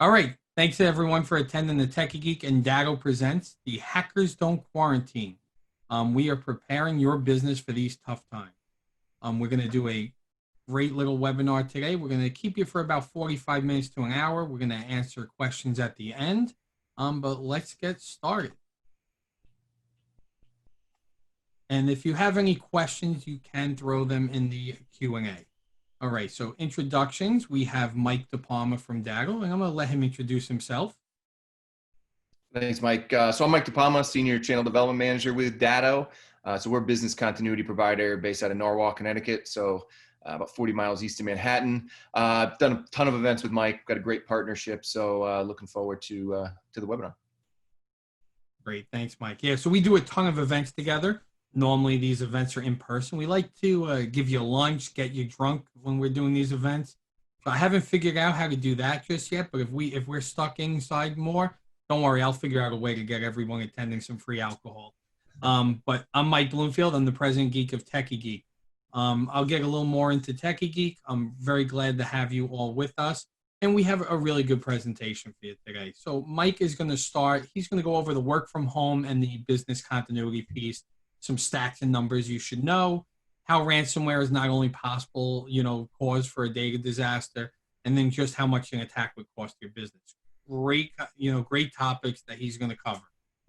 All right. Thanks to everyone for attending the Tekie Geek and Dado presents the Hackers Don't Quarantine. We are preparing your business for these tough times. We're going to do a great little webinar today. We're going to keep you for about 45 minutes to an hour. We're going to answer questions at the end. But let's get started. And if you have any questions, you can throw them in the Q&A. All right, so introductions. We have Mike DePalma from Daggle, and I'm going to let him introduce himself. Thanks, Mike. So I'm Mike DePalma, Senior Channel Development Manager with Datto. So we're a business continuity provider based out of Norwalk, Connecticut, so about 40 miles east of Manhattan. I've done a ton of events with Mike, got a great partnership, so looking forward to the webinar. Great, thanks, Mike. Yeah, so we do a ton of events together. Normally, these events are in person. We like to give you lunch, get you drunk when we're doing these events. So I haven't figured out how to do that just yet, but if we're stuck inside more, don't worry, I'll figure out a way to get everyone attending some free alcohol. But I'm Mike Bloomfield. I'm the president geek of Tekie Geek. I'll get a little more into Tekie Geek. I'm very glad to have you all with us. And we have a really good presentation for you today. So Mike is going to start. He's going to go over the work from home and the business continuity piece, some stats and numbers you should know, how ransomware is not only possible, cause for a data disaster, and then just how much an attack would cost your business. Great topics that he's going to cover.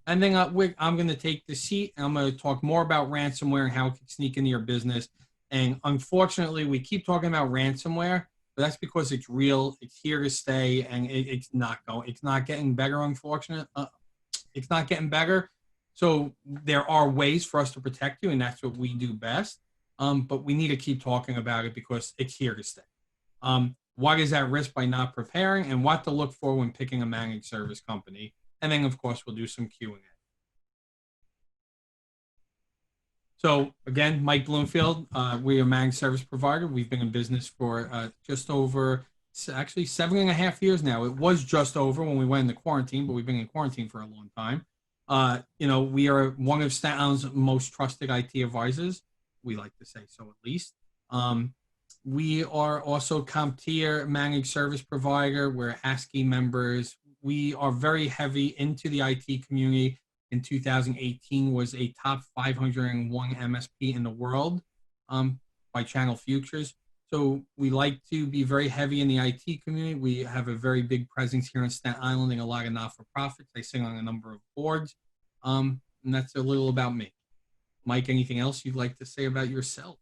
And then I'm going to take the seat, and I'm going to talk more about ransomware and how it can sneak into your business. And unfortunately, we keep talking about ransomware, but that's because it's real, it's here to stay, and it's not getting better, unfortunately. It's not getting better. So there are ways for us to protect you, and that's what we do best. But we need to keep talking about it because it's here to stay. What is at risk by not preparing, and what to look for when picking a managed service company. And then, of course, we'll do some Q&A. So again, Mike Bloomfield, we're a managed service provider. We've been in business for just over, actually 7.5 years now. It was just over when we went into quarantine, but we've been in quarantine for a long time. We are one of Staten Island's most trusted IT advisors. We like to say so, at least. We are also CompTIA managed service provider. We're ASCII members. We are very heavy into the IT community. In 2018, was a top 501 MSP in the world by Channel Futures. So we like to be very heavy in the IT community. We have a very big presence here in Staten Island and a lot of not-for-profits. I sit on a number of boards. And that's a little about me. Mike, anything else you'd like to say about yourself?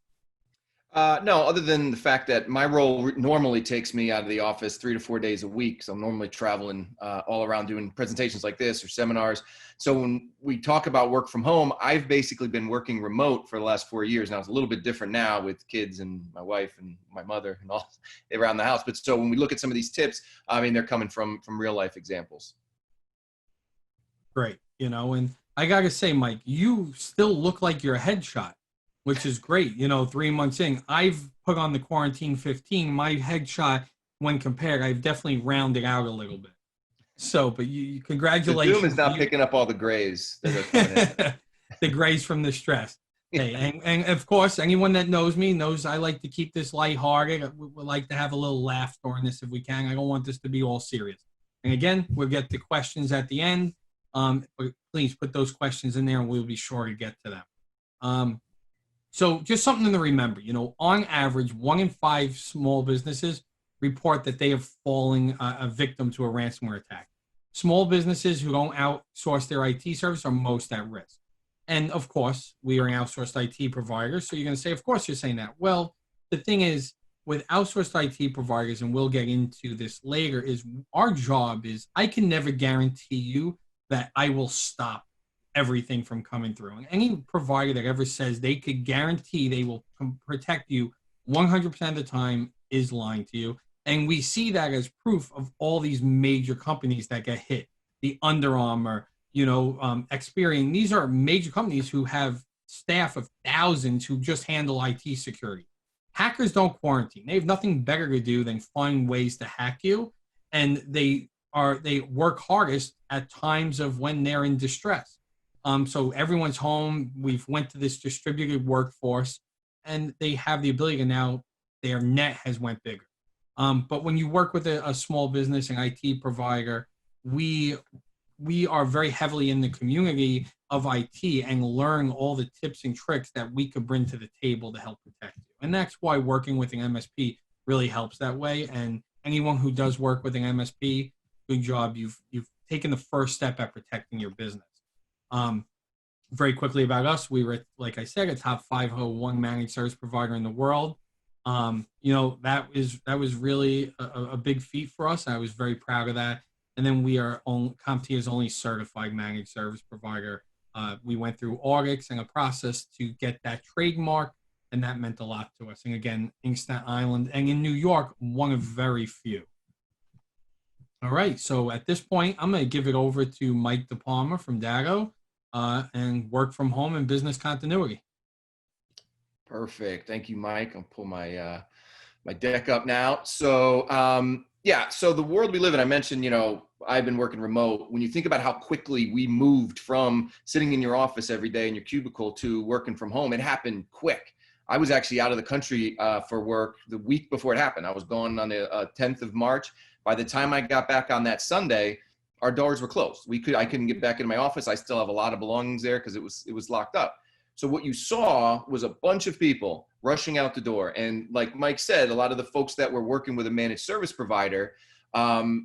No, other than the fact that my role normally takes me out of the office 3 to 4 days a week. So I'm normally traveling all around doing presentations like this or seminars. So when we talk about work from home, I've basically been working remote for the last 4 years. Now it's a little bit different now with kids and my wife and my mother and all around the house. But so when we look at some of these tips, I mean, they're coming from real life examples. Great. And I got to say, Mike, you still look like you're a headshot, which is great. 3 months in, I've put on the quarantine 15. My headshot, when compared, I've definitely rounded out a little bit. So, but you congratulations. The Zoom is not picking up all the grays. The grays from the stress. Hey, and of course, anyone that knows me knows I like to keep this lighthearted. We like to have a little laugh during this if we can. I don't want this to be all serious. And again, we'll get to questions at the end. But please put those questions in there and we'll be sure to get to them. So just something to remember, on average, 1 in 5 small businesses report that they have fallen a victim to a ransomware attack. Small businesses who don't outsource their IT service are most at risk. And of course, we are an outsourced IT provider. So you're going to say, of course you're saying that. Well, the thing is, with outsourced IT providers, and we'll get into this later, is our job is I can never guarantee you that I will stop everything from coming through. And any provider that ever says they could guarantee they will protect you 100% of the time is lying to you. And we see that as proof of all these major companies that get hit. The Under Armour, Experian. These are major companies who have staff of thousands who just handle IT security. Hackers don't quarantine. They have nothing better to do than find ways to hack you. And they work hardest at times of when they're in distress. So everyone's home. We've went to this distributed workforce, and they have the ability to now their net has went bigger. But when you work with a small business and IT provider, we we are very heavily in the community of IT and learn all the tips and tricks that we could bring to the table to help protect you. And that's why working with an MSP really helps that way. And anyone who does work with an MSP, good job. You've taken the first step at protecting your business. Um, Very quickly about us, we were, like I said, a top 501 managed service provider in the world. That was really a big feat for us. I was very proud of that. And then we are CompTIA's only certified managed service provider. We went through audits and a process to get that trademark, and that meant a lot to us. And again, in Staten Island and in New York, one of very few. All right, so at this point, I'm going to give it over to Mike DePalma from Dago and work from home and business continuity. Perfect. Thank you, Mike. I'll pull my my deck up now. So so the world we live in, I mentioned, I've been working remote. When you think about how quickly we moved from sitting in your office every day in your cubicle to working from home, it happened quick. I was actually out of the country for work the week before it happened. I was gone on the 10th of March. By the time I got back on that Sunday, our doors were closed. I couldn't get back into my office. I still have a lot of belongings there because it was locked up. So what you saw was a bunch of people rushing out the door. And like Mike said, a lot of the folks that were working with a managed service provider,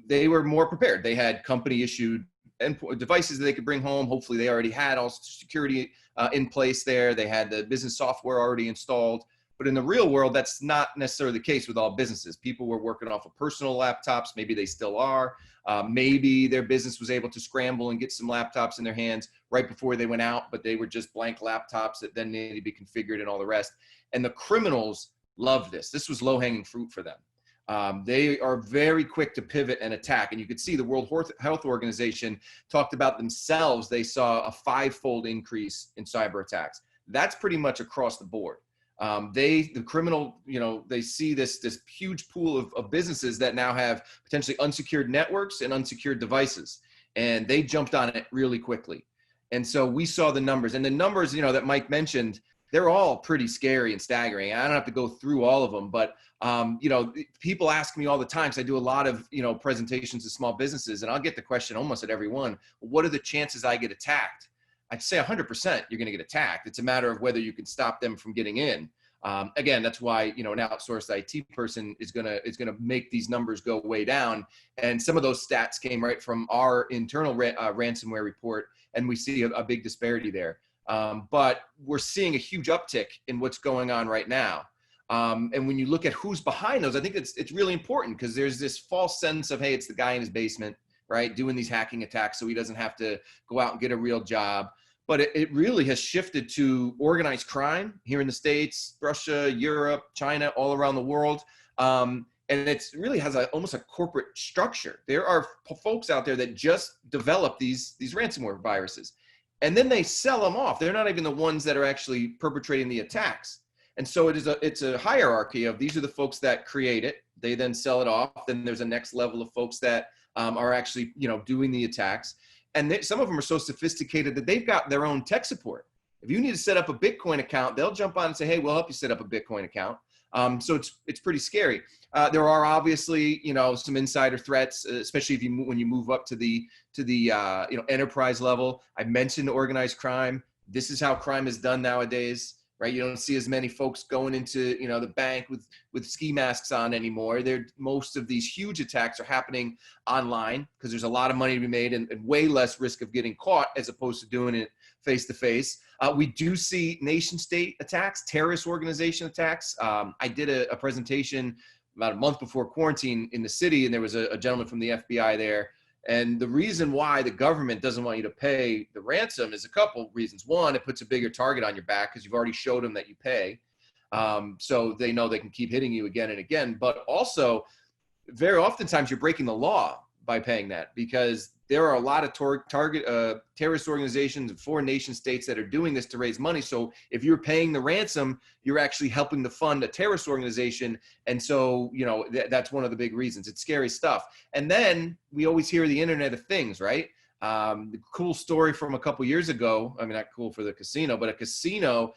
they were more prepared. They had company issued devices that they could bring home. Hopefully they already had all security in place there. They had the business software already installed. But in the real world, that's not necessarily the case with all businesses. People were working off of personal laptops. Maybe they still are. Maybe their business was able to scramble and get some laptops in their hands right before they went out, but they were just blank laptops that then needed to be configured and all the rest. And the criminals loved this. This was low-hanging fruit for them. They are very quick to pivot and attack. And you could see the World Health Organization talked about themselves. They saw a 5-fold increase in cyber attacks. That's pretty much across the board. The criminal, they see this huge pool of businesses that now have potentially unsecured networks and unsecured devices, and they jumped on it really quickly. And so we saw the numbers, and the numbers, that Mike mentioned, they're all pretty scary and staggering. I don't have to go through all of them, but, people ask me all the time, because I do a lot of, presentations to small businesses, and I'll get the question almost at every one, what are the chances I get attacked? I'd say 100% you're going to get attacked. It's a matter of whether you can stop them from getting in. Again, that's why, an outsourced IT person is going to make these numbers go way down. And some of those stats came right from our internal ransomware report, and we see a big disparity there. But we're seeing a huge uptick in what's going on right now. And when you look at who's behind those, I think it's really important, because there's this false sense of, hey, it's the guy in his basement, right, doing these hacking attacks so he doesn't have to go out and get a real job. But it really has shifted to organized crime here in the States, Russia, Europe, China, all around the world. And it really has almost a corporate structure. There are folks out there that just develop these ransomware viruses, and then they sell them off. They're not even the ones that are actually perpetrating the attacks. And so it's a hierarchy of, these are the folks that create it. They then sell it off. Then there's a next level of folks that are actually, doing the attacks. And some of them are so sophisticated that they've got their own tech support. If you need to set up a Bitcoin account, they'll jump on and say, hey, we'll help you set up a Bitcoin account. So it's pretty scary. There are obviously, some insider threats, especially when you move up to the enterprise level. I mentioned organized crime. This is how crime is done nowadays, right? You don't see as many folks going into, the bank with ski masks on anymore. Most of these huge attacks are happening online, because there's a lot of money to be made and way less risk of getting caught as opposed to doing it face to face. We do see nation state attacks, terrorist organization attacks. I did a presentation about a month before quarantine in the city, and there was a gentleman from the FBI there. And the reason why the government doesn't want you to pay the ransom is a couple reasons. One, it puts a bigger target on your back because you've already showed them that you pay. So they know they can keep hitting you again and again. But also, very oftentimes you're breaking the law by paying that, because there are a lot of terrorist organizations and foreign nation states that are doing this to raise money. So if you're paying the ransom, you're actually helping to fund a terrorist organization. And so, that's one of the big reasons. It's scary stuff. And then we always hear the Internet of Things, right? The cool story from a couple years ago, I mean, not cool for the casino, but a casino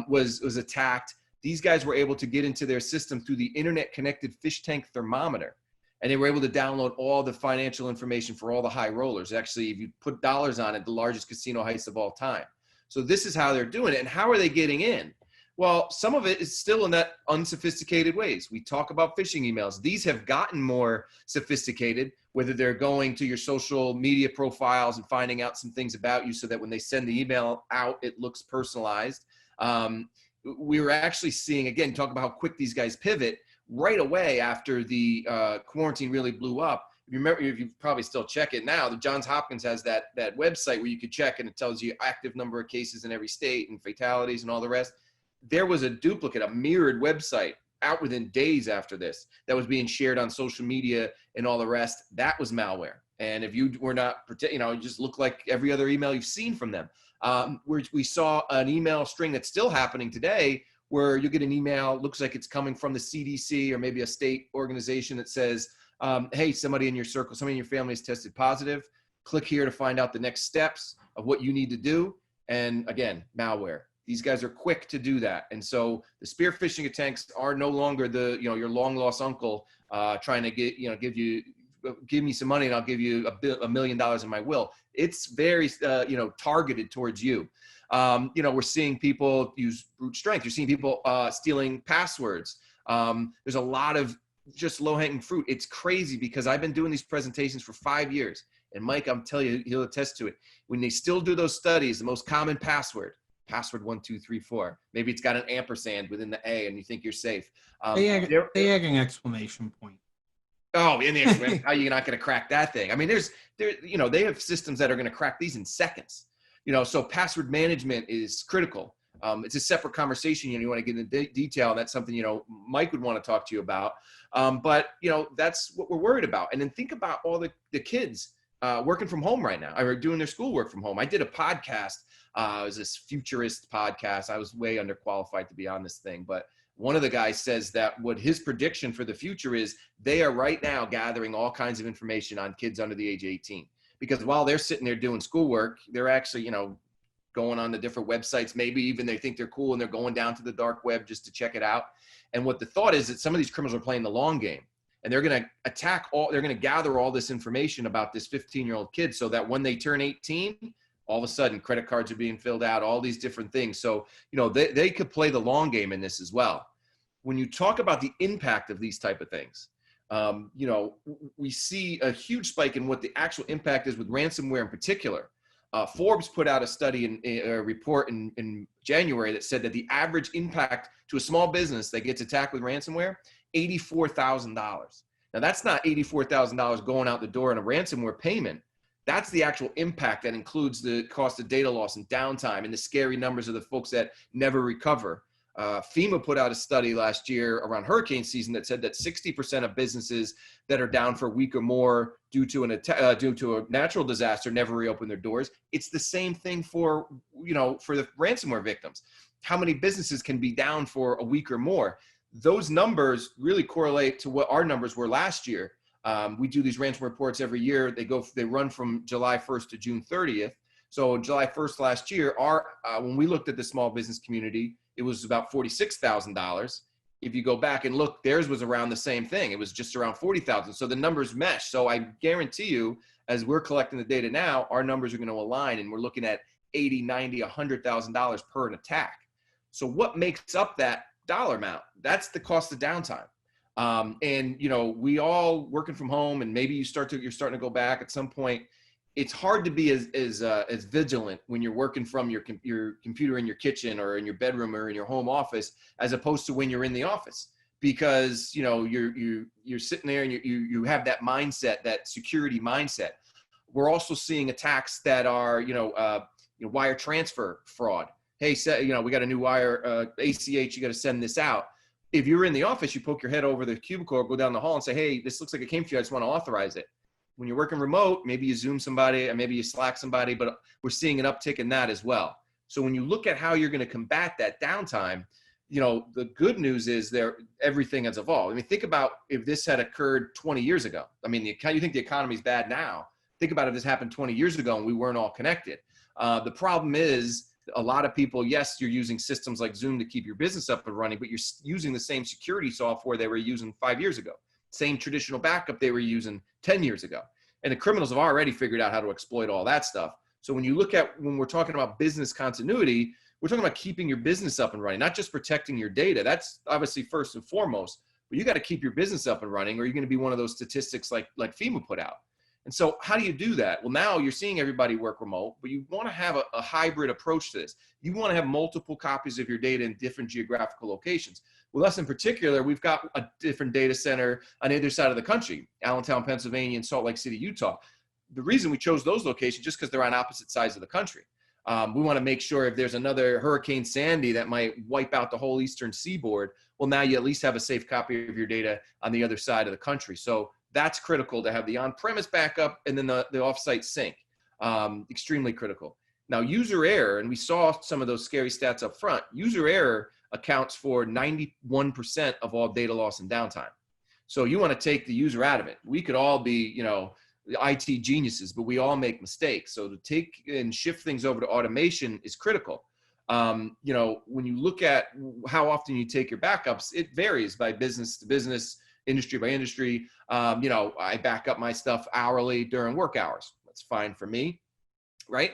was attacked. these guys were able to get into their system through the internet connected fish tank thermometer. And they were able to download all the financial information for all the high rollers. Actually, if you put dollars on it, the largest casino heist of all time. So this is how they're doing it. And how are they getting in? Well, some of it is still in that unsophisticated ways. We talk about phishing emails. These have gotten more sophisticated, whether they're going to your social media profiles and finding out some things about you so that when they send the email out, it looks personalized. We were actually seeing, again, talk about how quick these guys pivot right away after the quarantine really blew up. If you remember, if you probably still check it now, the Johns Hopkins has that website where you could check and it tells you active number of cases in every state and fatalities and all the rest. There was a duplicate, a mirrored website out within days after this that was being shared on social media and all the rest. That was malware. And if you were not, it just looked like every other email you've seen from them. We saw an email string that's still happening today where you get an email, looks like it's coming from the CDC or maybe a state organization that says, hey, somebody in your circle, somebody in your family has tested positive. Click here to find out the next steps of what you need to do. And again, malware. These guys are quick to do that. And so the spear phishing attacks are no longer your long lost uncle trying to give me some money and I'll give you $1 million in my will. It's very, targeted towards you. We're seeing people use brute strength. You're seeing people stealing passwords. There's a lot of just low hanging fruit. It's crazy because I've been doing these presentations for 5 years. And Mike, I'm telling you, he'll attest to it. When they still do those studies, the most common password 1234. Maybe it's got an ampersand within the A and you think you're safe. They add an exclamation point. Oh, in the exclamation, how are you not going to crack that thing? I mean, they have systems that are going to crack these in seconds. So password management is critical. It's a separate conversation. You want to get into detail. And that's something, Mike would want to talk to you about. But that's what we're worried about. And then think about all the kids working from home right now, or doing their schoolwork from home. I did a podcast. It was this futurist podcast. I was way underqualified to be on this thing, but one of the guys says that what his prediction for the future is they are right now gathering all kinds of information on kids under the age of 18, because while they're sitting there doing schoolwork, they're actually, going on the different websites. Maybe even they think they're cool and they're going down to the dark web just to check it out. And what the thought is that some of these criminals are playing the long game. And they're going to they're going to gather all this information about this 15-year-old kid so that when they turn 18, all of a sudden credit cards are being filled out, all these different things. So, they could play the long game in this as well. When you talk about the impact of these type of things, we see a huge spike in what the actual impact is with ransomware in particular. Forbes put out a study a report in January that said that the average impact to a small business that gets attacked with ransomware, $84,000. Now that's not $84,000 going out the door in a ransomware payment. That's the actual impact that includes the cost of data loss and downtime and the scary numbers of the folks that never recover. FEMA put out a study last year around hurricane season that said that 60% of businesses that are down for a week or more due to a natural disaster never reopen their doors. It's the same thing for the ransomware victims. How many businesses can be down for a week or more? Those numbers really correlate to what our numbers were last year. We do these ransomware reports every year. They run from July 1st to June 30th. So July 1st last year, when we looked at the small business community, it was about $46,000. If you go back and look, theirs was around the same thing. It was just around 40,000. So the numbers mesh. So I guarantee you, as we're collecting the data now, our numbers are going to align, and we're looking at $80, $90, $100,000 per an attack. So what makes up that dollar amount? That's the cost of downtime. We all working from home, and maybe you're starting to go back at some point. It's hard to be as vigilant when you're working from your computer in your kitchen or in your bedroom or in your home office, as opposed to when you're in the office, because you're sitting there and you have that mindset, that security mindset. We're also seeing attacks that are wire transfer fraud. Hey, we got a new wire ACH. You got to send this out. If you're in the office, you poke your head over the cubicle or go down the hall and say, hey, this looks like it came to you. I just want to authorize it. When you're working remote, maybe you Zoom somebody and maybe you Slack somebody, but we're seeing an uptick in that as well. So when you look at how you're going to combat that downtime, the good news is everything has evolved. I mean, think about if this had occurred 20 years ago. I mean, you think the economy's bad now. Think about if this happened 20 years ago and we weren't all connected. The problem is A lot of people, yes, you're using systems like Zoom to keep your business up and running, but you're using the same security software they were using 5 years ago, same traditional backup they were using 10 years ago. And the criminals have already figured out how to exploit all that stuff. So when you look at, when we're talking about business continuity, we're talking about keeping your business up and running, not just protecting your data. That's obviously first and foremost, but you got to keep your business up and running, or you're going to be one of those statistics like FEMA put out. And so how do you do that? Well, now you're seeing everybody work remote, but you want to have a hybrid approach to this. You want to have multiple copies of your data in different geographical locations. With us in particular, we've got a different data center on either side of the country, Allentown, Pennsylvania, and Salt Lake City, Utah. The reason we chose those locations, just because they're on opposite sides of the country. We want to make sure if there's another Hurricane Sandy that might wipe out the whole eastern seaboard, well, now you at least have a safe copy of your data on the other side of the country. So that's critical to have the on-premise backup and then the offsite sync. Extremely critical. Now, user error, and we saw some of those scary stats up front, user error accounts for 91% of all data loss and downtime. So you want to take the user out of it. We could all be, IT geniuses, but we all make mistakes. So to take and shift things over to automation is critical. When you look at how often you take your backups, it varies by business to business, industry by industry. I back up my stuff hourly during work hours. That's fine for me, right?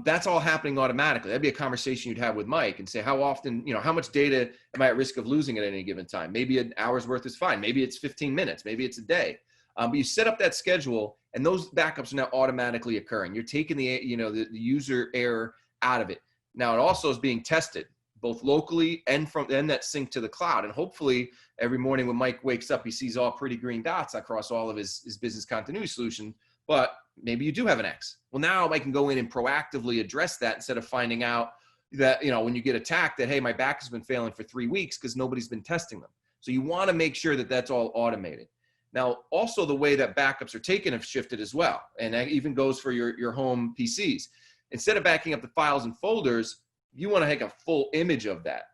That's all happening automatically. That'd be a conversation you'd have with Mike and say, how often, how much data am I at risk of losing at any given time? Maybe an hour's worth is fine. Maybe it's 15 minutes. Maybe it's a day. But you set up that schedule and those backups are now automatically occurring. You're taking the user error out of it. Now it also is being tested both locally and then that sync to the cloud. And hopefully every morning when Mike wakes up, he sees all pretty green dots across all of his business continuity solution, but maybe you do have an X. Well, now I can go in and proactively address that instead of finding out that, when you get attacked that, hey, my backup's been failing for 3 weeks because nobody's been testing them. So you want to make sure that that's all automated. Now, also the way that backups are taken have shifted as well. And that even goes for your home PCs. Instead of backing up the files and folders, you want to take a full image of that,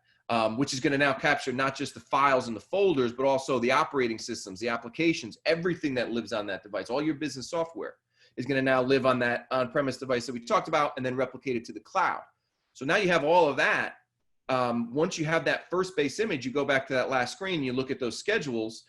which is going to now capture not just the files and the folders, but also the operating systems, the applications, everything that lives on that device. All your business software is going to now live on that on-premise device that we talked about and then replicate it to the cloud. So now you have all of that. Once you have that first base image, you go back to that last screen, you look at those schedules.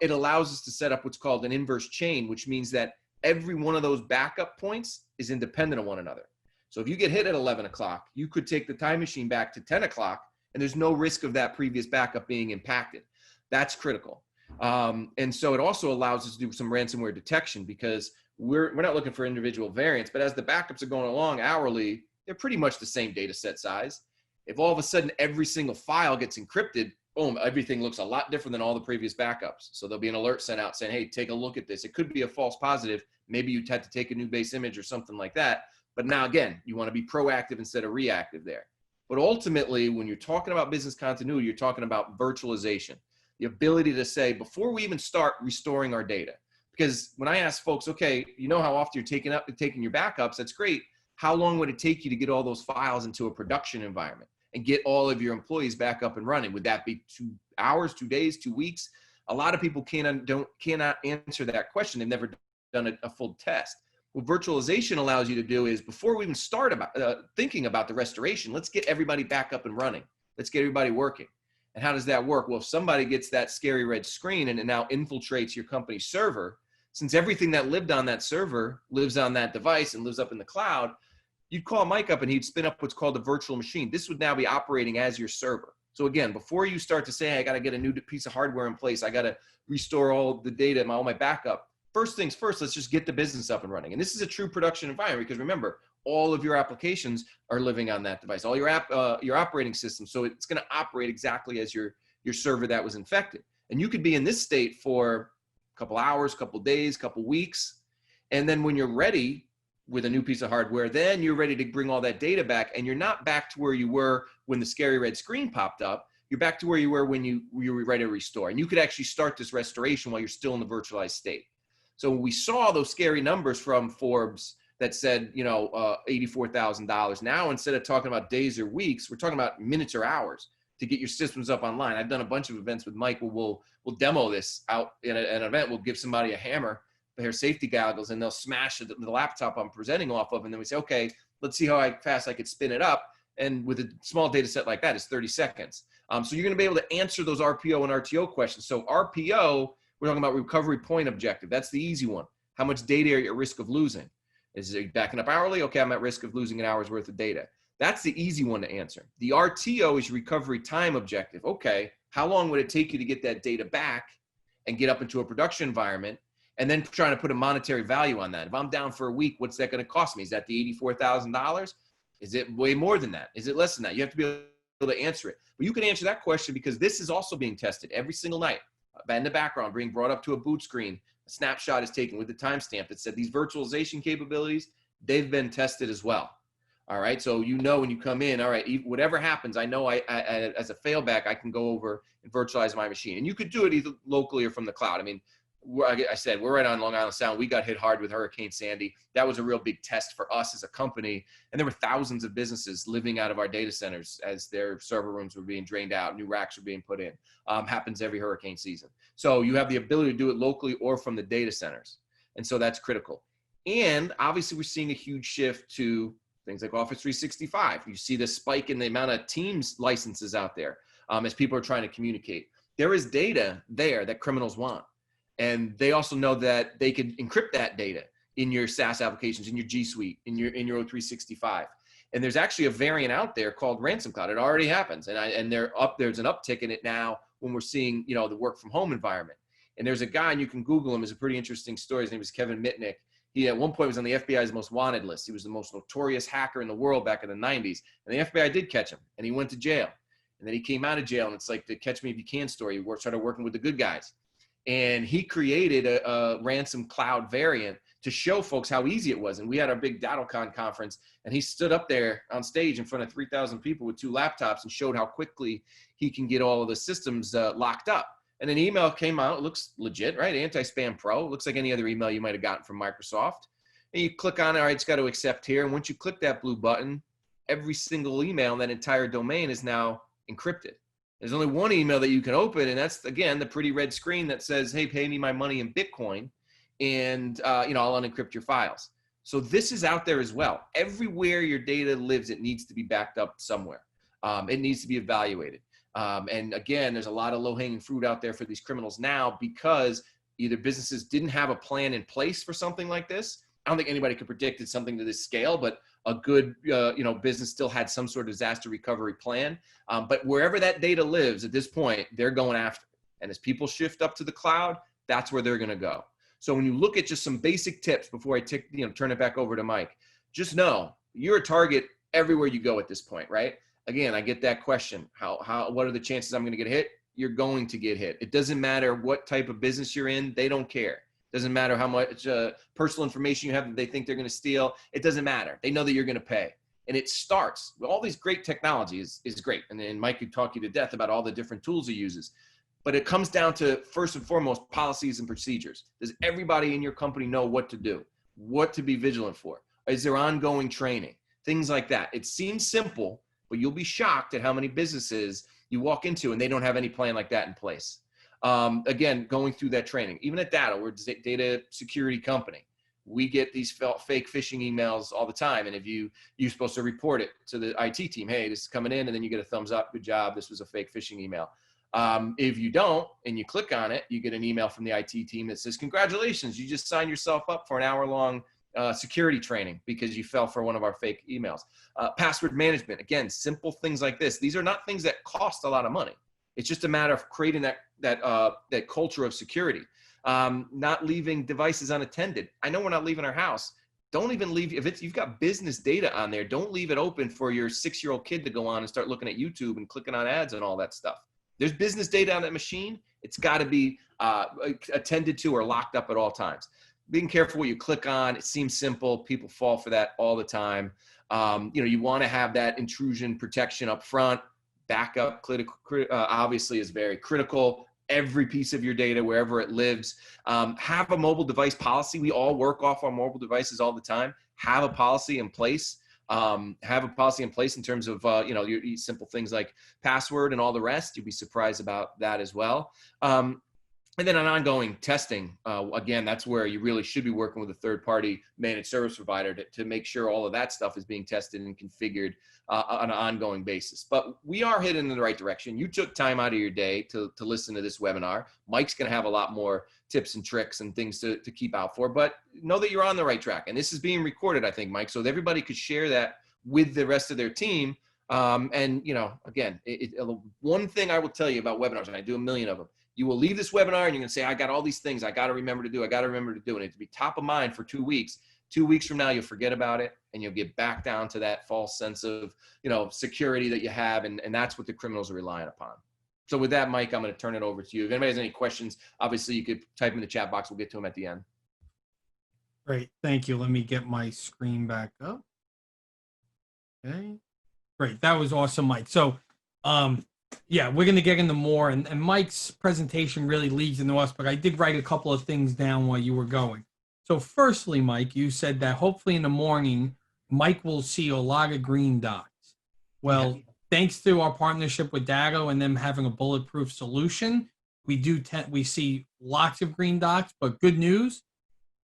It allows us to set up what's called an inverse chain, which means that every one of those backup points is independent of one another. So if you get hit at 11 o'clock, you could take the time machine back to 10 o'clock and there's no risk of that previous backup being impacted. That's critical. And so it also allows us to do some ransomware detection because we're not looking for individual variants, but as the backups are going along hourly, they're pretty much the same data set size. If all of a sudden every single file gets encrypted, boom, everything looks a lot different than all the previous backups. So there'll be an alert sent out saying, hey, take a look at this. It could be a false positive. Maybe you had to take a new base image or something like that. But now again, you want to be proactive instead of reactive there. But ultimately, when you're talking about business continuity, you're talking about virtualization, the ability to say, before we even start restoring our data, because when I ask folks, okay, how often you're taking your backups, that's great. How long would it take you to get all those files into a production environment and get all of your employees back up and running? Would that be 2 hours, 2 days, 2 weeks? A lot of people cannot answer that question. They've never done a full test. What virtualization allows you to do is before we even start thinking about the restoration, let's get everybody back up and running. Let's get everybody working. And how does that work? Well, if somebody gets that scary red screen and it now infiltrates your company's server, since everything that lived on that server lives on that device and lives up in the cloud, you'd call Mike up and he'd spin up what's called a virtual machine. This would now be operating as your server. So again, before you start to say, hey, I got to get a new piece of hardware in place, I got to restore all the data, all my backup. First things first, let's just get the business up and running. And this is a true production environment because remember, all of your applications are living on that device, all your operating system. So it's going to operate exactly as your server that was infected. And you could be in this state for a couple hours, couple days, couple weeks. And then when you're ready with a new piece of hardware, then you're ready to bring all that data back. And you're not back to where you were when the scary red screen popped up. You're back to where you were when you were ready to restore. And you could actually start this restoration while you're still in the virtualized state. So we saw those scary numbers from Forbes that said, $84,000. Now, instead of talking about days or weeks, we're talking about minutes or hours to get your systems up online. I've done a bunch of events with Mike where we'll demo this out in an event. We'll give somebody a hammer, a pair of safety goggles, and they'll smash the laptop I'm presenting off of. And then we say, okay, let's see how fast I could spin it up. And with a small data set like that, it's 30 seconds. So you're going to be able to answer those RPO and RTO questions. So RPO, we're talking about recovery point objective. That's the easy one. How much data are you at risk of losing? Is it backing up hourly? Okay, I'm at risk of losing an hour's worth of data. That's the easy one to answer. The RTO is recovery time objective. Okay, how long would it take you to get that data back and get up into a production environment? And then trying to put a monetary value on that. If I'm down for a week, what's that going to cost me? Is that the $84,000? Is it way more than that? Is it less than that? You have to be able to answer it. But you can answer that question because this is also being tested every single night. In the background, being brought up to a boot screen, a snapshot is taken with the timestamp that said these virtualization capabilities, they've been tested as well. All right, so you know when you come in, all right, whatever happens, I know I as a failback, I can go over and virtualize my machine. And you could do it either locally or from the cloud. I mean, I said, we're right on Long Island Sound. We got hit hard with Hurricane Sandy. That was a real big test for us as a company. And there were thousands of businesses living out of our data centers as their server rooms were being drained out, new racks were being put in. Happens every hurricane season. So you have the ability to do it locally or from the data centers. And so that's critical. And obviously we're seeing a huge shift to things like Office 365. You see the spike in the amount of Teams licenses out there as people are trying to communicate. There is data there that criminals want. And they also know that they could encrypt that data in your SaaS applications, in your G Suite, in your O365. And there's actually a variant out there called Ransom Cloud. It already happens. And there's an uptick in it now when we're seeing, you know, the work from home environment. And there's a guy, and you can Google him, it's a pretty interesting story. His name is Kevin Mitnick. He at one point was on the FBI's most wanted list. He was the most notorious hacker in the world back in the 90s. And the FBI did catch him, and he went to jail. And then he came out of jail, and it's like the Catch Me If You Can story. He started working with the good guys. And he created a ransom cloud variant to show folks how easy it was. And we had our big DattleCon conference, and he stood up there on stage in front of 3,000 people with 2 laptops and showed how quickly he can get all of the systems locked up. And an email came out, it looks legit, right? Anti-Spam Pro, it looks like any other email you might have gotten from Microsoft. And you click on it, all right, it's got to accept here. And once you click that blue button, every single email in that entire domain is now encrypted. There's only one email that you can open, and that's, again, the pretty red screen that says, hey, pay me my money in Bitcoin, and I'll unencrypt your files. So this is out there as well. Everywhere your data lives, it needs to be backed up somewhere. It needs to be evaluated. And again, there's a lot of low-hanging fruit out there for these criminals now because either businesses didn't have a plan in place for something like this. I don't think anybody could predict something to this scale, but a good business still had some sort of disaster recovery plan. But wherever that data lives at this point, they're going after it. And as people shift up to the cloud, that's where they're going to go. So when you look at just some basic tips before I turn it back over to Mike, just know you're a target everywhere you go at this point, right? Again, I get that question. What are the chances I'm going to get hit? You're going to get hit. It doesn't matter what type of business you're in. They don't care. Doesn't matter how much personal information you have that they think they're going to steal. It doesn't matter. They know that you're going to pay. And it starts with all these great technologies is great. And then Mike could talk you to death about all the different tools he uses. But it comes down to, first and foremost, policies and procedures. Does everybody in your company know what to do? What to be vigilant for? Is there ongoing training? Things like that. It seems simple, but you'll be shocked at how many businesses you walk into and they don't have any plan like that in place. Again, going through that training, even at Data, we're a data security company. We get these fake phishing emails all the time. And if you're supposed to report it to the IT team, hey, this is coming in, and then you get a thumbs up, good job, this was a fake phishing email. If you don't, and you click on it, you get an email from the IT team that says, congratulations, you just signed yourself up for an hour-long security training because you fell for one of our fake emails. Password management, again, simple things like this. These are not things that cost a lot of money. It's just a matter of creating that culture of security. Not leaving devices unattended. I know we're not leaving our house. Don't even leave, if you've got business data on there, don't leave it open for your 6-year-old kid to go on and start looking at YouTube and clicking on ads and all that stuff. There's business data on that machine. It's got to be attended to or locked up at all times. Being careful what you click on. It seems simple. People fall for that all the time. You want to have that intrusion protection up front. Backup obviously is very critical. Every piece of your data, wherever it lives. Have a mobile device policy. We all work off our mobile devices all the time. Have a policy in place. In terms of, your simple things like password and all the rest. You'd be surprised about that as well. And then on ongoing testing, again, that's where you really should be working with a third-party managed service provider to make sure all of that stuff is being tested and configured on an ongoing basis. But we are heading in the right direction. You took time out of your day to listen to this webinar. Mike's going to have a lot more tips and tricks and things to keep out for, but know that you're on the right track. And this is being recorded, I think, Mike, so that everybody could share that with the rest of their team. And, you know, again, one thing I will tell you about webinars, and I do a million of them, you will leave this webinar and you're going to say, I got all these things I got to remember to do. I got to remember to do it. And to be top of mind for 2 weeks. 2 weeks from now, you'll forget about it and you'll get back down to that false sense of, you know, security that you have. And that's what the criminals are relying upon. So with that, Mike, I'm going to turn it over to you. If anybody has any questions, obviously you could type in the chat box. We'll get to them at the end. Great. Thank you. Let me get my screen back up. Okay. Great. That was awesome, Mike. So, yeah, we're going to get into more, and Mike's presentation really leads into us, but I did write a couple of things down while you were going. So firstly, Mike, you said that hopefully in the morning, Mike will see a lot of green dots. Well, thanks to our partnership with Datto and them having a bulletproof solution, we see lots of green dots, but good news,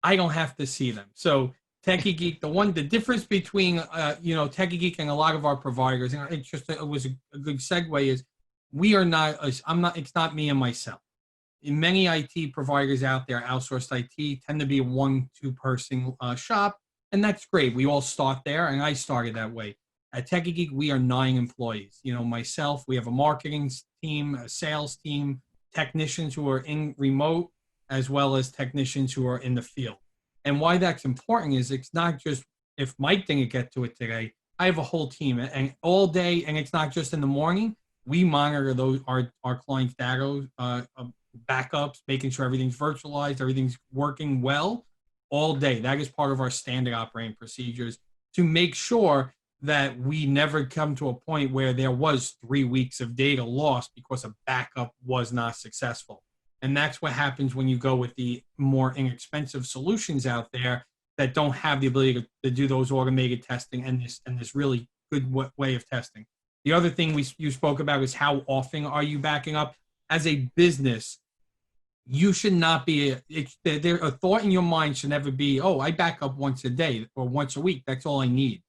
I don't have to see them. So Tekie Geek, the difference between, Tekie Geek and a lot of our providers, and it was a good segue, is we are not, it's not me and myself. In many IT providers out there, outsourced IT, tend to be a 1-2 person shop, and that's great. We all start there, and I started that way. At Tekie Geek, we are 9 employees. You know, myself, we have a marketing team, a sales team, technicians who are in remote, as well as technicians who are in the field. And why that's important is it's not just if Mike didn't get to it today, I have a whole team, and all day, and it's not just in the morning. We monitor our clients' data, backups, making sure everything's virtualized, everything's working well all day. That is part of our standard operating procedures to make sure that we never come to a point where there was 3 weeks of data lost because a backup was not successful. And that's what happens when you go with the more inexpensive solutions out there that don't have the ability to do those automated testing and this really good way of testing. The other thing you spoke about is how often are you backing up? As a business, you should not be, a thought in your mind should never be, oh, I back up once a day or once a week. That's all I need.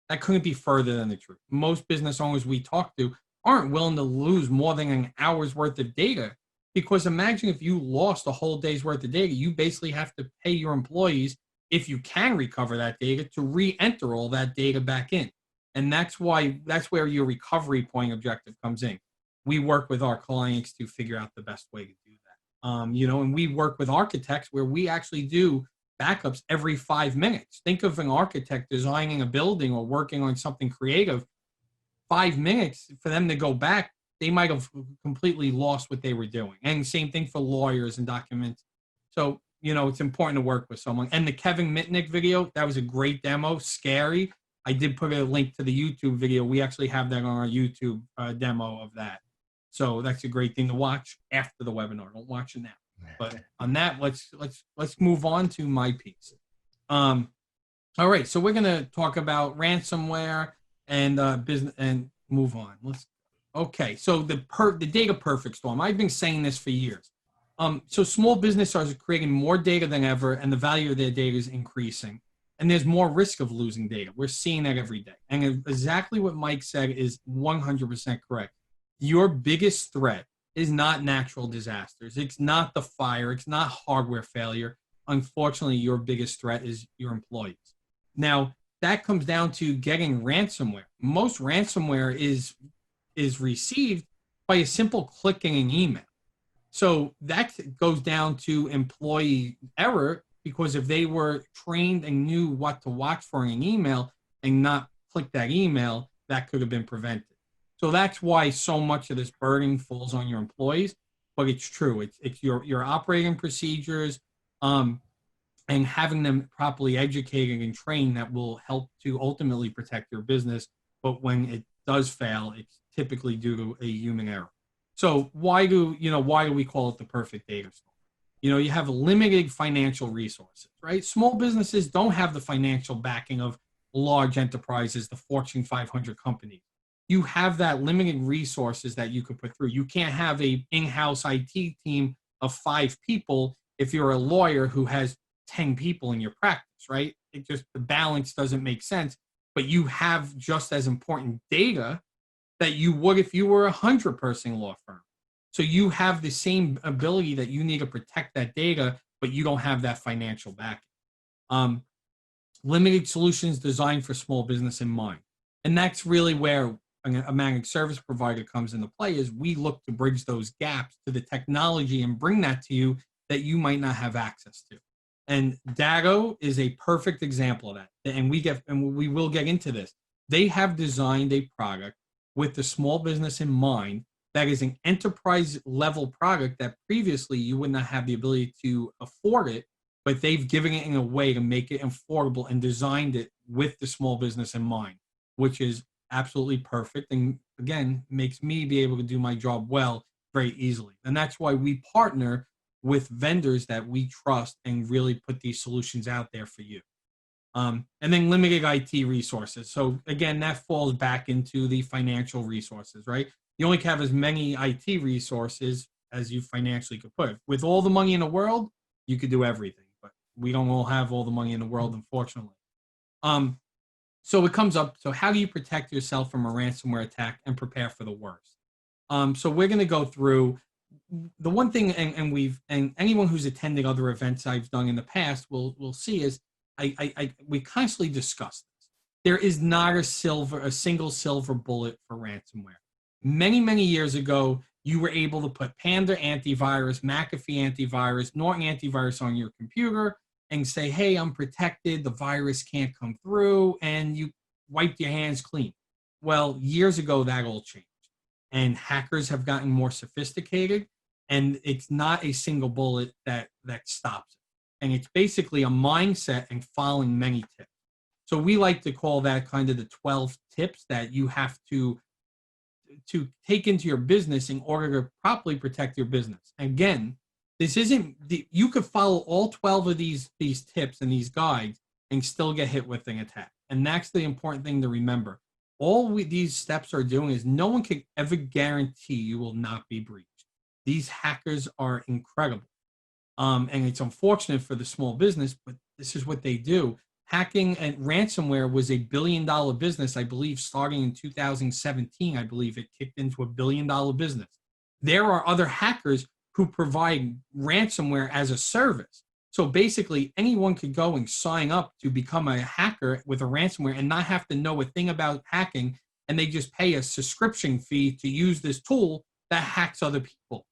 That couldn't be further than the truth. Most business owners we talk to aren't willing to lose more than an hour's worth of data, because imagine if you lost a whole day's worth of data, you basically have to pay your employees, if you can recover that data, to re-enter all that data back in. And that's where your recovery point objective comes in. We work with our clients to figure out the best way to do that. And we work with architects where we actually do backups every 5 minutes. Think of an architect designing a building or working on something creative. 5 minutes for them to go back, they might have completely lost what they were doing. And same thing for lawyers and documents. So, it's important to work with someone. And the Kevin Mitnick video, that was a great demo, scary. I did put a link to the YouTube video. We actually have that on our YouTube demo of that. So that's a great thing to watch after the webinar. Don't watch it now. But on that, let's move on to my piece. All right, so we're gonna talk about ransomware and business and move on. Okay, so the data perfect storm. I've been saying this for years. So small businesses are creating more data than ever, and the value of their data is increasing. And there's more risk of losing data. We're seeing that every day. And exactly what Mike said is 100% correct. Your biggest threat is not natural disasters. It's not the fire. It's not hardware failure. Unfortunately, your biggest threat is your employees. Now, that comes down to getting ransomware. Most ransomware is received by a simple click in an email. So that goes down to employee error, because if they were trained and knew what to watch for in an email and not click that email, that could have been prevented. So that's why so much of this burden falls on your employees. But it's true. It's your operating procedures and having them properly educated and trained that will help to ultimately protect your business. But when it does fail, it's typically due to a human error. So why do we call it the perfect data storm? You have limited financial resources, right? Small businesses don't have the financial backing of large enterprises, the Fortune 500 companies. You have that limited resources that you could put through. You can't have a in-house IT team of 5 people if you're a lawyer who has 10 people in your practice, right? It just, the balance doesn't make sense, but you have just as important data that you would if you were a 100-person law firm. So you have the same ability that you need to protect that data, but you don't have that financial backing. Um, Limited solutions designed for small business in mind. And that's really where a managed service provider comes into play, is we look to bridge those gaps to the technology and bring that to you that you might not have access to. And Dago is a perfect example of that. And we will get into this. They have designed a product with the small business in mind that is an enterprise level product that previously you would not have the ability to afford it, but they've given it in a way to make it affordable and designed it with the small business in mind, which is absolutely perfect. And again, makes me be able to do my job well very easily. And that's why we partner with vendors that we trust and really put these solutions out there for you. And then limited IT resources. So again, that falls back into the financial resources, right? You only have as many IT resources as you financially could put. With all the money in the world, you could do everything, but we don't all have all the money in the world, unfortunately. So it comes up, so how do you protect yourself from a ransomware attack and prepare for the worst? So we're going to go through the one thing, and anyone who's attended other events I've done in the past will see is we constantly discuss this. There is not a single silver bullet for ransomware. Many years ago, you were able to put Panda antivirus, McAfee antivirus, Norton antivirus on your computer and say, hey, I'm protected, the virus can't come through, and you wiped your hands clean. Well, years ago, that all changed. And hackers have gotten more sophisticated, and it's not a single bullet that stops it. And it's basically a mindset and following many tips. So we like to call that kind of the 12 tips that you have to take into your business in order to properly protect your business. Again, this isn't you could follow all 12 of these tips and these guides and still get hit with an attack. And that's the important thing to remember. All these steps are doing is no one can ever guarantee you will not be breached. These hackers are incredible. And it's unfortunate for the small business, but this is what they do. Hacking and ransomware was $1 billion business, I believe, starting in 2017. I believe it kicked into $1 billion business. There are other hackers who provide ransomware as a service. So basically, anyone could go and sign up to become a hacker with a ransomware and not have to know a thing about hacking, and they just pay a subscription fee to use this tool that hacks other people.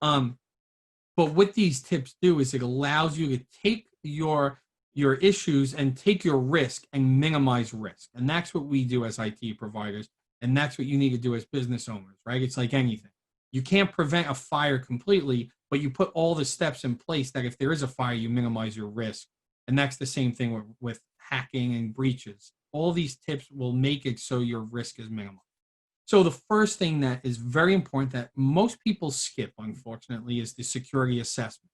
But what these tips do is it allows you to take your issues and take your risk and minimize risk. And that's what we do as IT providers. And that's what you need to do as business owners, right? It's like anything. You can't prevent a fire completely, but you put all the steps in place that if there is a fire, you minimize your risk. And that's the same thing with hacking and breaches. All these tips will make it so your risk is minimal. So the first thing that is very important that most people skip, unfortunately, is the security assessment.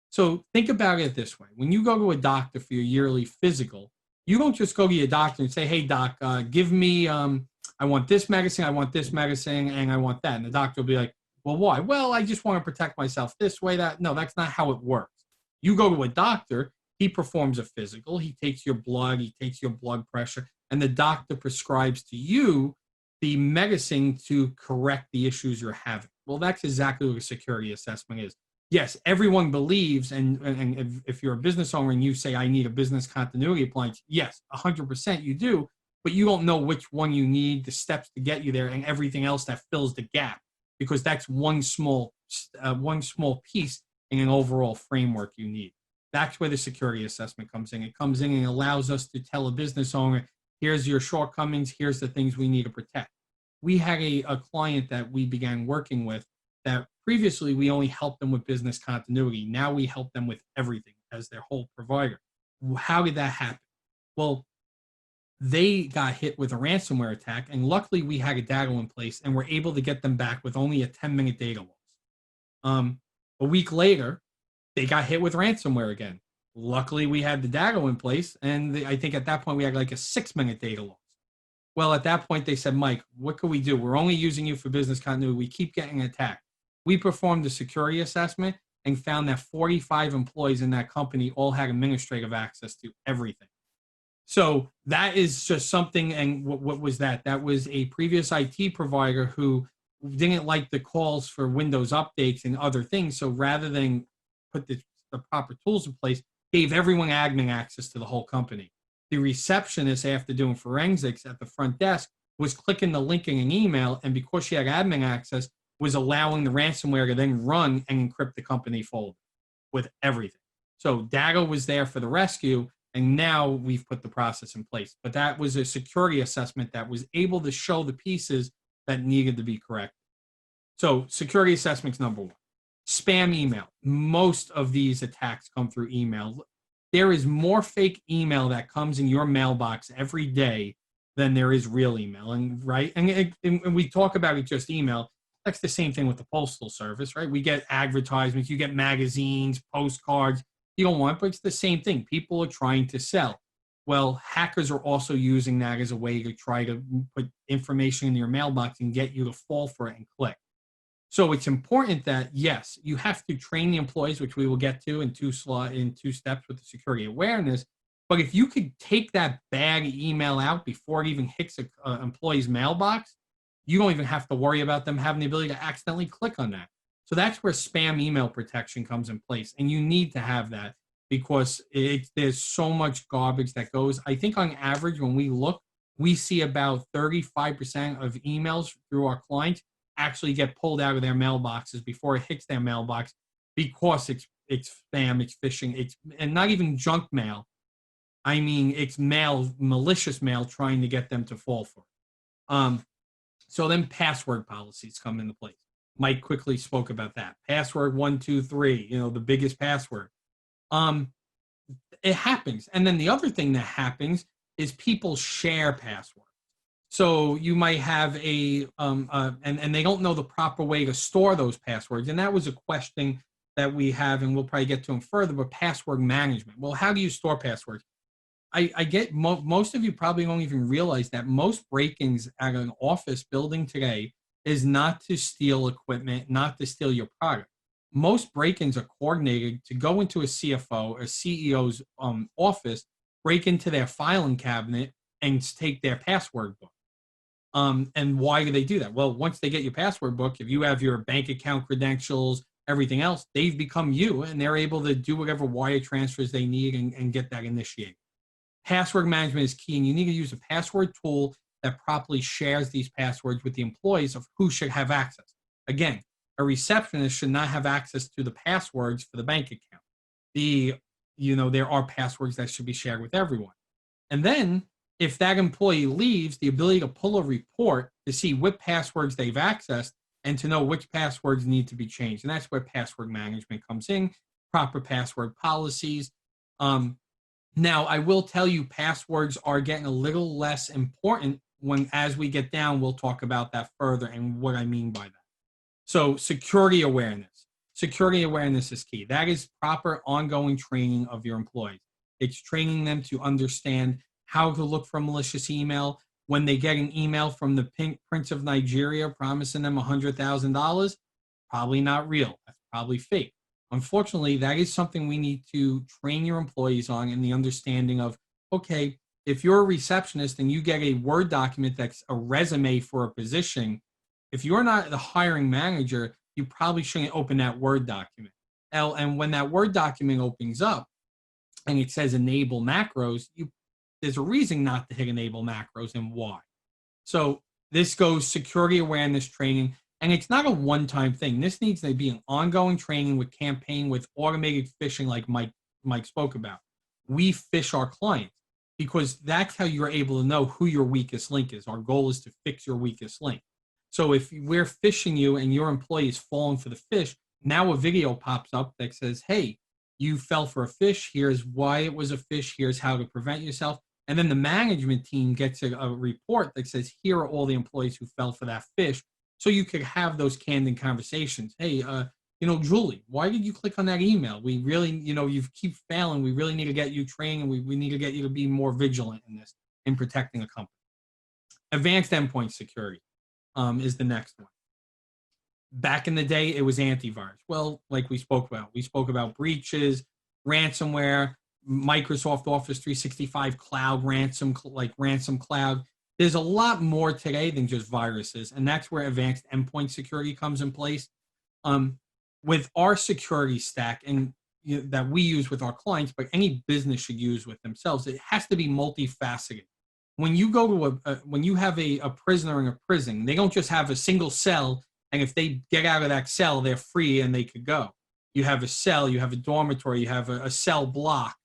So think about it this way. When you go to a doctor for your yearly physical, you don't just go to your doctor and say, hey, doc, give me, I want this medicine, and I want that. And the doctor will be like, well, why? Well, I just want to protect myself this way, that. No, that's not how it works. You go to a doctor, he performs a physical, he takes your blood, he takes your blood pressure, and the doctor prescribes to you the medicine to correct the issues you're having. Well, that's exactly what a security assessment is. Yes, everyone believes, and if you're a business owner and you say, I need a business continuity appliance, yes, 100% you do, but you don't know which one you need, the steps to get you there, and everything else that fills the gap, because that's one small piece in an overall framework you need. That's where the security assessment comes in. It comes in and allows us to tell a business owner, here's your shortcomings, here's the things we need to protect. We had a client that we began working with that previously we only helped them with business continuity. Now we help them with everything as their whole provider. How did that happen? Well, they got hit with a ransomware attack, and luckily we had a data in place and were able to get them back with only a 10-minute data loss. A week later, they got hit with ransomware again. Luckily, we had the data in place, and I think at that point we had like a 6-minute data loss. Well, at that point, they said, Mike, what can we do? We're only using you for business continuity. We keep getting attacked. We performed the security assessment, and found that 45 employees in that company all had administrative access to everything. So that is just something. And what was that? That was a previous IT provider who didn't like the calls for Windows updates and other things. So rather than put the proper tools in place, gave everyone admin access to the whole company. The receptionist, after doing forensics at the front desk, was clicking the link in an email, and because she had admin access, was allowing the ransomware to then run and encrypt the company folder with everything. So data was there for the rescue, and now we've put the process in place. But that was a security assessment that was able to show the pieces that needed to be corrected. So security assessment's number one. Spam email. Most of these attacks come through email. There is more fake email that comes in your mailbox every day than there is real email. And right, and we talk about it just email. That's the same thing with the postal service, right? We get advertisements, you get magazines, postcards. You don't want, but it's the same thing. People are trying to sell. Well, hackers are also using that as a way to try to put information in your mailbox and get you to fall for it and click. So it's important that, yes, you have to train the employees, which we will get to in two steps with the security awareness. But if you could take that bad email out before it even hits an employee's mailbox, you don't even have to worry about them having the ability to accidentally click on that. So that's where spam email protection comes in place. And you need to have that because there's so much garbage that goes. I think on average, when we look, we see about 35% of emails through our clients actually get pulled out of their mailboxes before it hits their mailbox because it's spam, it's phishing, and not even junk mail. I mean, it's mail, malicious mail trying to get them to fall for it. So then password policies come into place. Mike quickly spoke about that. Password 123, the biggest password. It happens. And then the other thing that happens is people share passwords. So you might have and they don't know the proper way to store those passwords. And that was a question that we have, and we'll probably get to them further, but password management. Well, how do you store passwords? I get most of you probably don't even realize that most break-ins at an office building today is not to steal equipment, not to steal your product. Most break-ins are coordinated to go into a CFO or CEO's office, break into their filing cabinet, and take their password book. And why do they do that? Well, once they get your password book, if you have your bank account credentials, everything else, they've become you, and they're able to do whatever wire transfers they need and get that initiated. Password management is key, and you need to use a password tool that properly shares these passwords with the employees of who should have access. Again, a receptionist should not have access to the passwords for the bank account. There are passwords that should be shared with everyone. And then if that employee leaves, the ability to pull a report to see what passwords they've accessed and to know which passwords need to be changed. And that's where password management comes in, proper password policies. Now, I will tell you, passwords are getting a little less important as we get down, we'll talk about that further and what I mean by that. So security awareness. Security awareness is key. That is proper ongoing training of your employees. It's training them to understand how to look for malicious email. When they get an email from the Prince of Nigeria promising them $100,000, probably not real. That's probably fake. Unfortunately, that is something we need to train your employees on in the understanding of, okay, if you're a receptionist and you get a Word document that's a resume for a position, if you're not the hiring manager, you probably shouldn't open that Word document. And when that Word document opens up and it says enable macros, there's a reason not to hit enable macros and why. So this goes security awareness training. And it's not a one-time thing. This needs to be an ongoing training with campaign, with automated phishing like Mike spoke about. We phish our clients because that's how you're able to know who your weakest link is. Our goal is to fix your weakest link. So if we're phishing you and your employee is falling for the phish, now a video pops up that says, hey, you fell for a phish. Here's why it was a phish. Here's how to prevent yourself. And then the management team gets a report that says, here are all the employees who fell for that phish. So you could have those candid conversations. Hey, Julie, why did you click on that email? We really, you keep failing. We really need to get you trained, and we need to get you to be more vigilant in this, in protecting a company. Advanced endpoint security is the next one. Back in the day, it was antivirus. Well, like we spoke about breaches, ransomware, Microsoft Office 365 cloud ransom, like ransom cloud. There's a lot more today than just viruses, and that's where advanced endpoint security comes in place. Um, with our security stack and that we use with our clients, but any business should use with themselves, it has to be multifaceted. When you go to when you have a prisoner in a prison, they don't just have a single cell, and if they get out of that cell, they're free and they could go. You have a cell, you have a dormitory, you have a cell block,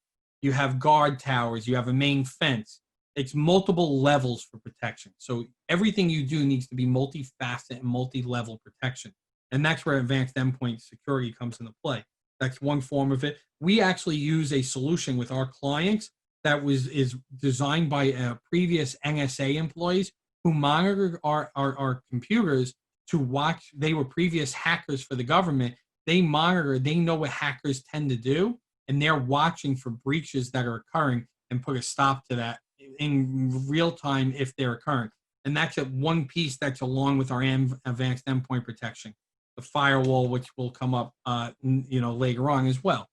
you have guard towers, you have a main fence. It's multiple levels for protection. So everything you do needs to be multifaceted and multi-level protection. And that's where advanced endpoint security comes into play. That's one form of it. We actually use a solution with our clients that is designed by previous NSA employees who monitor our computers to watch. They were previous hackers for the government. They monitor, they know what hackers tend to do, and they're watching for breaches that are occurring and put a stop to that in real time if they're occurring. And that's one piece that's along with our advanced endpoint protection, the firewall, which will come up later on as well.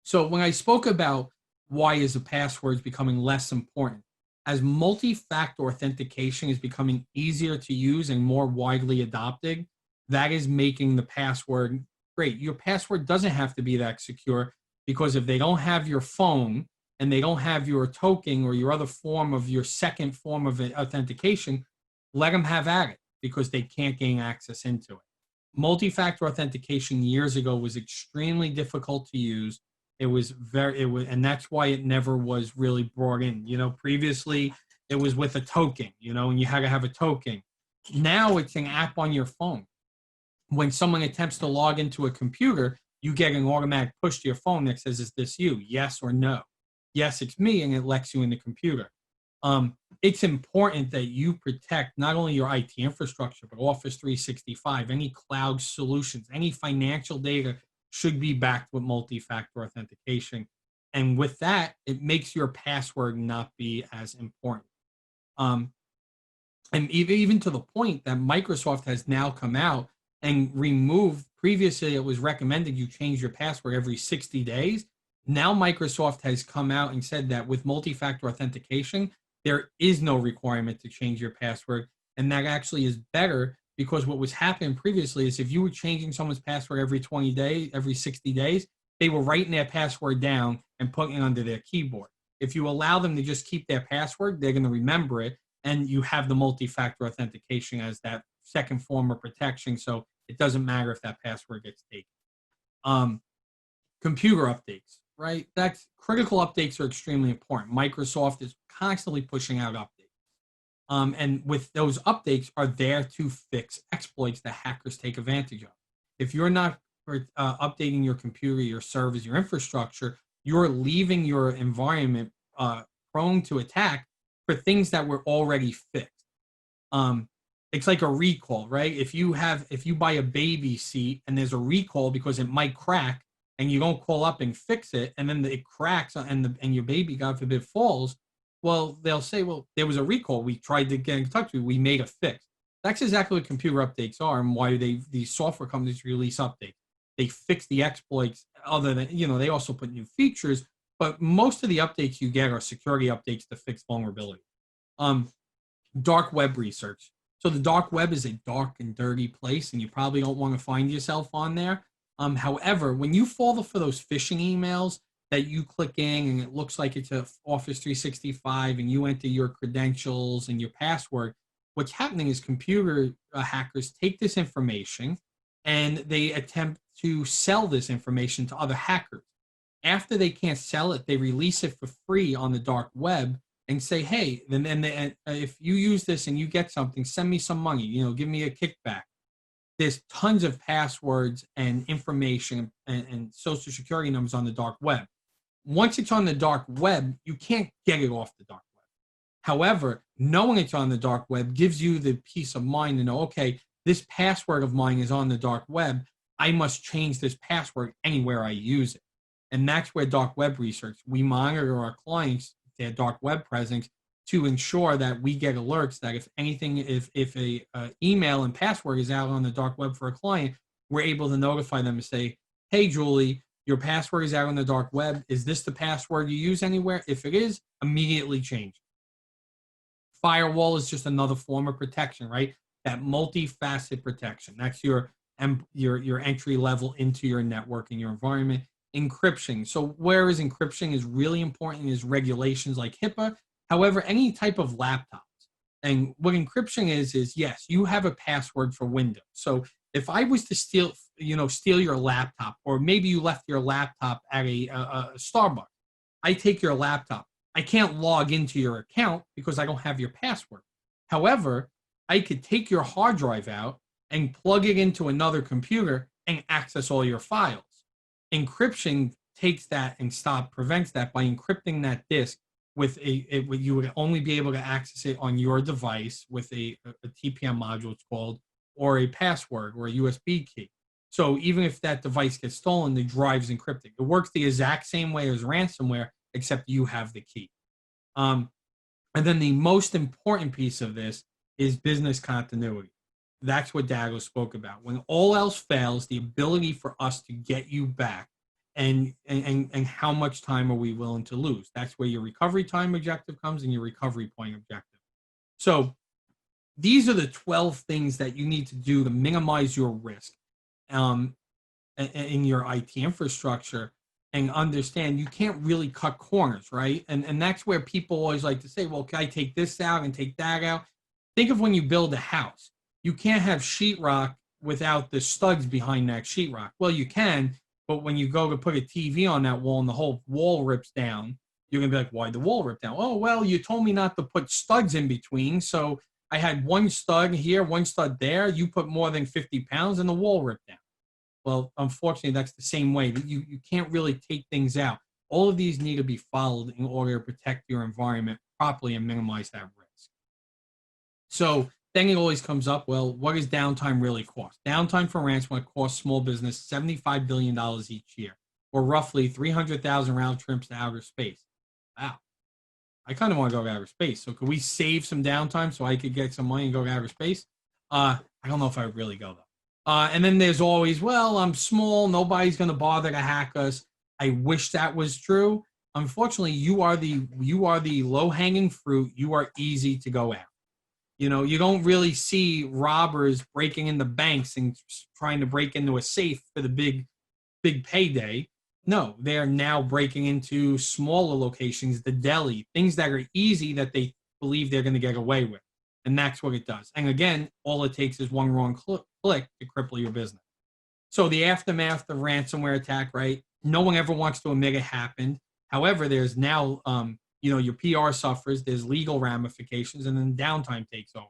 So when I spoke about why is the passwords becoming less important, as multi-factor authentication is becoming easier to use and more widely adopted, that is making the password great. Your password doesn't have to be that secure, because if they don't have your phone and they don't have your token or your other form of your second form of authentication, let them have at it, because they can't gain access into it. Multi-factor authentication years ago was extremely difficult to use. And that's why it never was really brought in. Previously it was with a token, and you had to have a token. Now it's an app on your phone. When someone attempts to log into a computer, you get an automatic push to your phone that says, is this you? Yes or no? Yes, it's me, and it lets you in the computer. It's important that you protect not only your IT infrastructure, but Office 365, any cloud solutions, any financial data should be backed with multi-factor authentication. And with that, it makes your password not be as important. And even to the point that Microsoft has now come out and removed, previously it was recommended you change your password every 60 days. Now Microsoft has come out and said that with multi-factor authentication, there is no requirement to change your password. And that actually is better, because what was happening previously is if you were changing someone's password every 20 days, every 60 days, they were writing their password down and putting it under their keyboard. If you allow them to just keep their password, they're going to remember it, and you have the multi-factor authentication as that second form of protection, so it doesn't matter if that password gets taken. Computer updates, right? That's critical updates are extremely important. Microsoft is constantly pushing out updates. And with those updates are there to fix exploits that hackers take advantage of. If you're not updating your computer, your servers, your infrastructure, you're leaving your environment prone to attack for things that were already fixed. It's like a recall, right? If you buy a baby seat and there's a recall because it might crack, and you don't call up and fix it, and then it cracks and your baby, God forbid, falls, well, they'll say, well, there was a recall. We tried to get in touch with you. We made a fix. That's exactly what computer updates are, and why these software companies release updates. They fix the exploits. Other than, they also put new features, but most of the updates you get are security updates to fix vulnerability. Dark web research. So the dark web is a dark and dirty place, and you probably don't want to find yourself on there. However, when you fall for those phishing emails that you click in and it looks like it's a Office 365 and you enter your credentials and your password, what's happening is computer hackers take this information and they attempt to sell this information to other hackers. After they can't sell it, they release it for free on the dark web and say, hey, then if you use this and you get something, send me some money, give me a kickback. There's tons of passwords and information and social security numbers on the dark web. Once it's on the dark web, you can't get it off the dark web. However, knowing it's on the dark web gives you the peace of mind to know, okay, this password of mine is on the dark web. I must change this password anywhere I use it. And that's where dark web research, we monitor our clients, their dark web presence, to ensure that we get alerts that if anything, if a email and password is out on the dark web for a client, we're able to notify them and say, hey, Julie, your password is out on the dark web. Is this the password you use anywhere? If it is, immediately change. Firewall is just another form of protection, right? That multifaceted protection. That's your entry level into your network and your environment. Encryption. So where is encryption is really important is regulations like HIPAA. However, any type of laptops. And what encryption is yes, you have a password for Windows. So if I was to steal your laptop, or maybe you left your laptop at a Starbucks, I take your laptop. I can't log into your account because I don't have your password. However, I could take your hard drive out and plug it into another computer and access all your files. Encryption takes that and prevents that by encrypting that disk with you would only be able to access it on your device with a TPM module, it's called, or a password or a USB key. So even if that device gets stolen, the drive's encrypted. It works the exact same way as ransomware, except you have the key. And then the most important piece of this is business continuity. That's what Dago spoke about. When all else fails, the ability for us to get you back and how much time are we willing to lose? That's where your recovery time objective comes and your recovery point objective. So these are the 12 things that you need to do to minimize your risk in your IT infrastructure, and understand you can't really cut corners, right? And that's where people always like to say, well, can I take this out and take that out? Think of when you build a house. You can't have sheetrock without the studs behind that sheetrock. Well, you can, but when you go to put a TV on that wall and the whole wall rips down, you're going to be like, why'd the wall rip down? Oh, well, you told me not to put studs in between, so I had one stud here, one stud there. You put more than 50 pounds and the wall ripped down. Well, unfortunately, that's the same way. You can't really take things out. All of these need to be followed in order to protect your environment properly and minimize that risk. So then it always comes up, well, what does downtime really cost? Downtime for ransomware costs small business $75 billion each year, or roughly 300,000 round trips to outer space. Wow. I kind of want to go to outer space. So could we save some downtime so I could get some money and go to outer space? I don't know if I would really go, though. And then there's always, well, I'm small. Nobody's going to bother to hack us. I wish that was true. Unfortunately, you are the low-hanging fruit. You are easy to go out. You don't really see robbers breaking into banks and trying to break into a safe for the big payday. No, they are now breaking into smaller locations, the deli, things that are easy that they believe they're going to get away with. And that's what it does. And again, all it takes is one wrong click to cripple your business. So the aftermath of ransomware attack, right? No one ever wants to admit it happened. However, there's now, your PR suffers, there's legal ramifications, and then downtime takes over.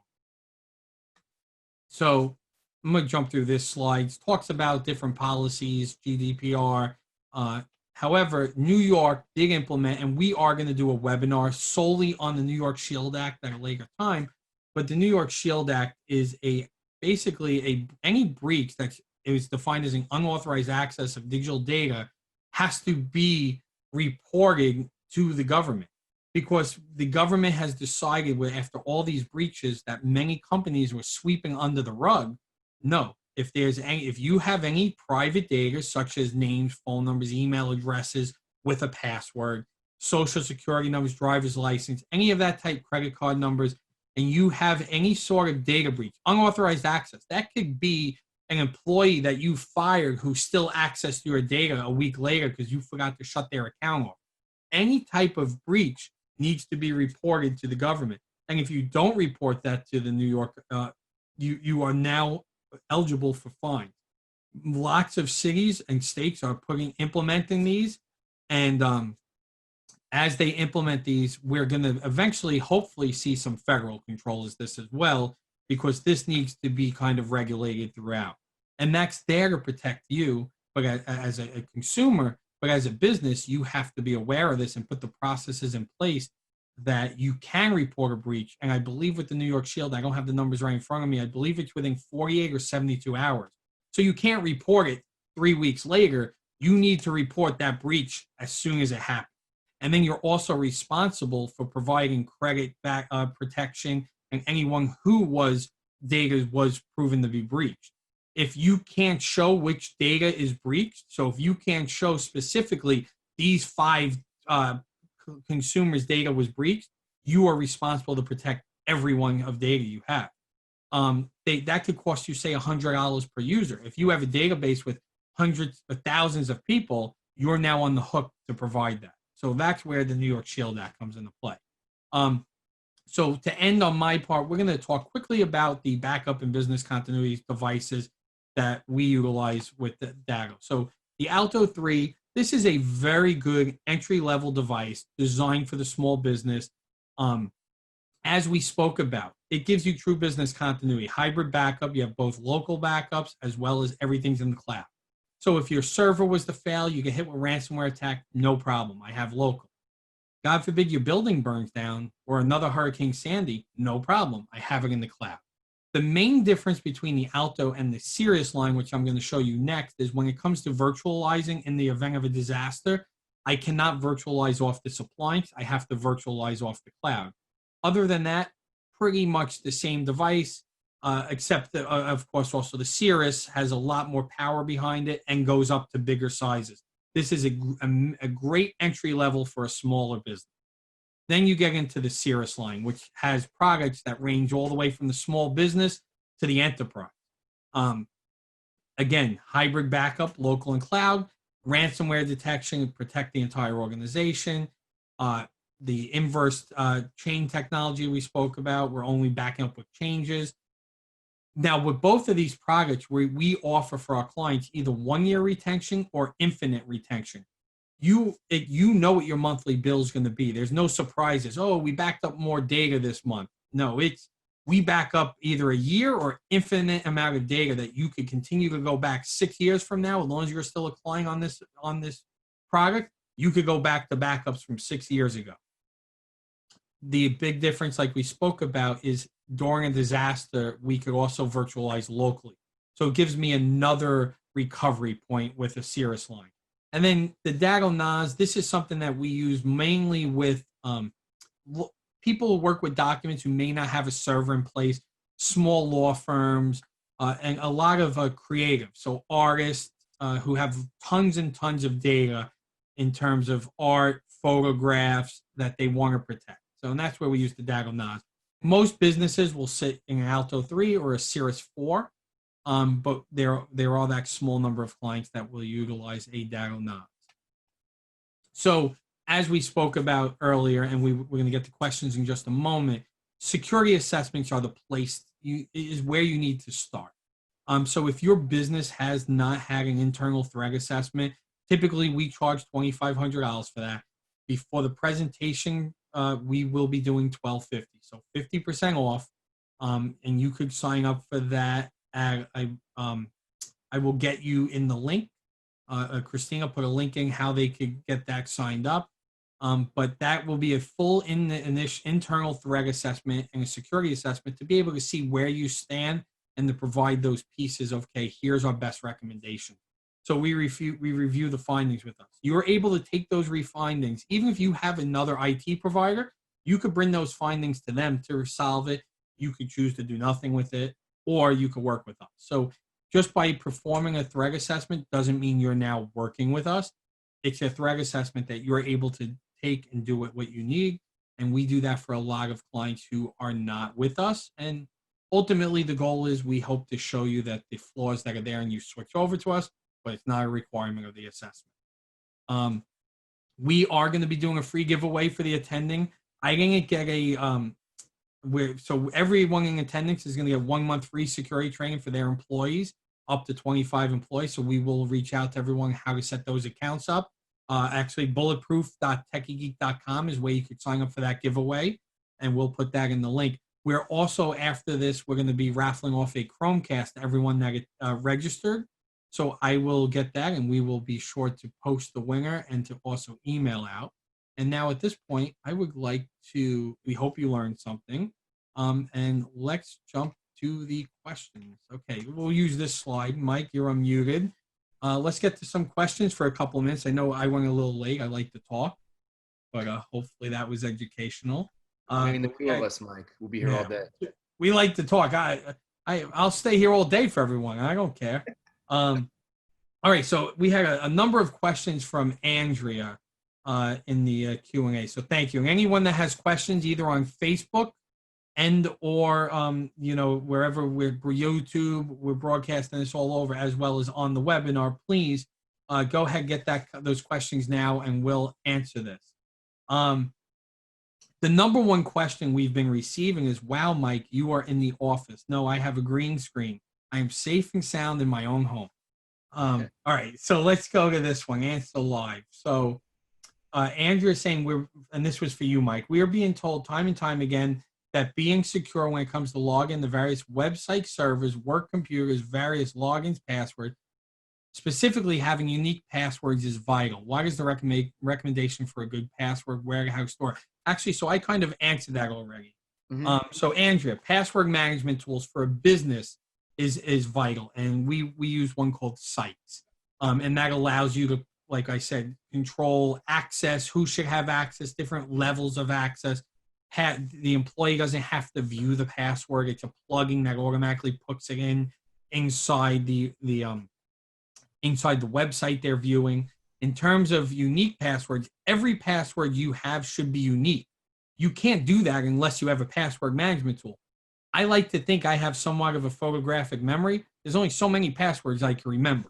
So I'm going to jump through this slide. It talks about different policies, GDPR. However, New York did implement, and we are going to do a webinar solely on the New York Shield Act at a later time. But the New York Shield Act is basically any breach that is defined as an unauthorized access of digital data has to be reported to the government, because the government has decided after all these breaches that many companies were sweeping under the rug. No, if you have any private data such as names, phone numbers, email addresses with a password, social security numbers, driver's license, any of that type, credit card numbers, and you have any sort of data breach, unauthorized access, that could be an employee that you fired who still accessed your data a week later because you forgot to shut their account off. Any type of breach needs to be reported to the government. And if you don't report that to the New York, you are now eligible for fines. Lots of cities and states are implementing these, and as they implement these, we're going to eventually, hopefully, see some federal control as this as well, because this needs to be kind of regulated throughout. And that's there to protect you, but as a consumer, but as a business, you have to be aware of this and put the processes in place that you can report a breach. And I believe with the New York Shield, I don't have the numbers right in front of me, I believe it's within 48 or 72 hours. So you can't report it 3 weeks later. You need to report that breach as soon as it happens. And then you're also responsible for providing credit back protection and anyone who was data was proven to be breached. If you can't show which data is breached, so if you can't show specifically these 5 consumers' data was breached, you are responsible to protect everyone of data you have. That could cost you, say, $100 per user. If you have a database with hundreds of thousands of people, you're now on the hook to provide that. So that's where the New York Shield Act comes into play. So to end on my part, we're going to talk quickly about the backup and business continuity devices that we utilize with the data. So the Alto 3, this is a very good entry-level device designed for the small business. As we spoke about, it gives you true business continuity. Hybrid backup, you have both local backups as well as everything's in the cloud. So if your server was to fail, you get hit with a ransomware attack, no problem. I have local. God forbid your building burns down or another Hurricane Sandy, no problem. I have it in the cloud. The main difference between the Alto and the Sirius line, which I'm going to show you next, is when it comes to virtualizing in the event of a disaster, I cannot virtualize off this appliance. I have to virtualize off the cloud. Other than that, pretty much the same device, except that, of course, also the Sirius has a lot more power behind it and goes up to bigger sizes. This is a great entry level for a smaller business. Then you get into the Sirius line, which has products that range all the way from the small business to the enterprise. Again, hybrid backup, local and cloud, ransomware detection, protect the entire organization. The inverse chain technology we spoke about, we're only backing up with changes. Now, with both of these products, we offer for our clients either 1-year retention or infinite retention. You know what your monthly bill is going to be. There's no surprises. Oh, we backed up more data this month. No, we back up either a year or infinite amount of data that you could continue to go back 6 years from now. As long as you're still a client on this product, you could go back to backups from 6 years ago. The big difference, like we spoke about, is during a disaster, we could also virtualize locally. So it gives me another recovery point with a Sirius line. And then the Datto NAS, this is something that we use mainly with people who work with documents who may not have a server in place, small law firms, and a lot of creatives. So artists who have tons and tons of data in terms of art, photographs that they want to protect. So, and that's where we use the Datto NAS. Most businesses will sit in an Alto 3 or a Sirius 4, but there are that small number of clients that will utilize a Datto NAS. So, as we spoke about earlier, and we're going to get to questions in just a moment, security assessments are the place, is where you need to start. So if your business has not had an internal threat assessment, typically we charge $2,500 for that. Before the presentation, we will be doing $1,250, so 50% off, and you could sign up for that. I will get you in the link. Christina put a link in how they could get that signed up. But that will be a full internal threat assessment and a security assessment to be able to see where you stand and to provide those pieces of, okay, here's our best recommendation. So we review the findings with us. You're able to take those findings, even if you have another IT provider, you could bring those findings to them to resolve it. You could choose to do nothing with it, or you could work with us. So just by performing a threat assessment doesn't mean you're now working with us. It's a threat assessment that you're able to take and do what you need. And we do that for a lot of clients who are not with us. And ultimately, the goal is we hope to show you that the flaws that are there and you switch over to us, but it's not a requirement of the assessment. We are going to be doing a free giveaway for the attending. I didn't get so everyone in attendance is going to get 1 month free security training for their employees, up to 25 employees. So we will reach out to everyone how to set those accounts up. Actually, bulletproof.tekiegeek.com is where you could sign up for that giveaway, and we'll put that in the link. We're also, after this, we're going to be raffling off a Chromecast to everyone that registered. So I will get that, and we will be sure to post the winner and to also email out. And now at this point, I would like to, we hope you learned something, and let's jump to the questions. Okay, we'll use this slide. Mike, you're unmuted. Let's get to some questions for a couple of minutes. I know I went a little late. I like to talk. but hopefully that was educational. Between the two of us, Mike, we'll be here all day. We like to talk. I'll stay here all day for everyone. I don't care. All right, so we had a number of questions from Andrea in the Q&A. So thank you. And anyone that has questions either on Facebook and or wherever we're YouTube, we're broadcasting this all over, as well as on the webinar, please go ahead and get those questions now, and we'll answer this. The number one question we've been receiving is, wow, Mike, you are in the office. No, I have a green screen. I am safe and sound in my own home. Okay. All right, so let's go to this one, answer live. So Andrea is saying, and this was for you, Mike, we are being told time and time again that being secure when it comes to login to various website servers, work computers, various logins, passwords, specifically having unique passwords is vital. What is the recommendation for a good password, where, how to store? Actually, so I kind of answered that already. Mm-hmm. So Andrea, password management tools for a business is vital, and we use one called Sites, and that allows you to, like I said, control access, who should have access, different levels of access. The employee doesn't have to view the password. It's a plugin that automatically puts it inside the website they're viewing. In terms of unique passwords, every password you have should be unique. You can't do that unless you have a password management tool. I like to think I have somewhat of a photographic memory. There's only so many passwords I can remember,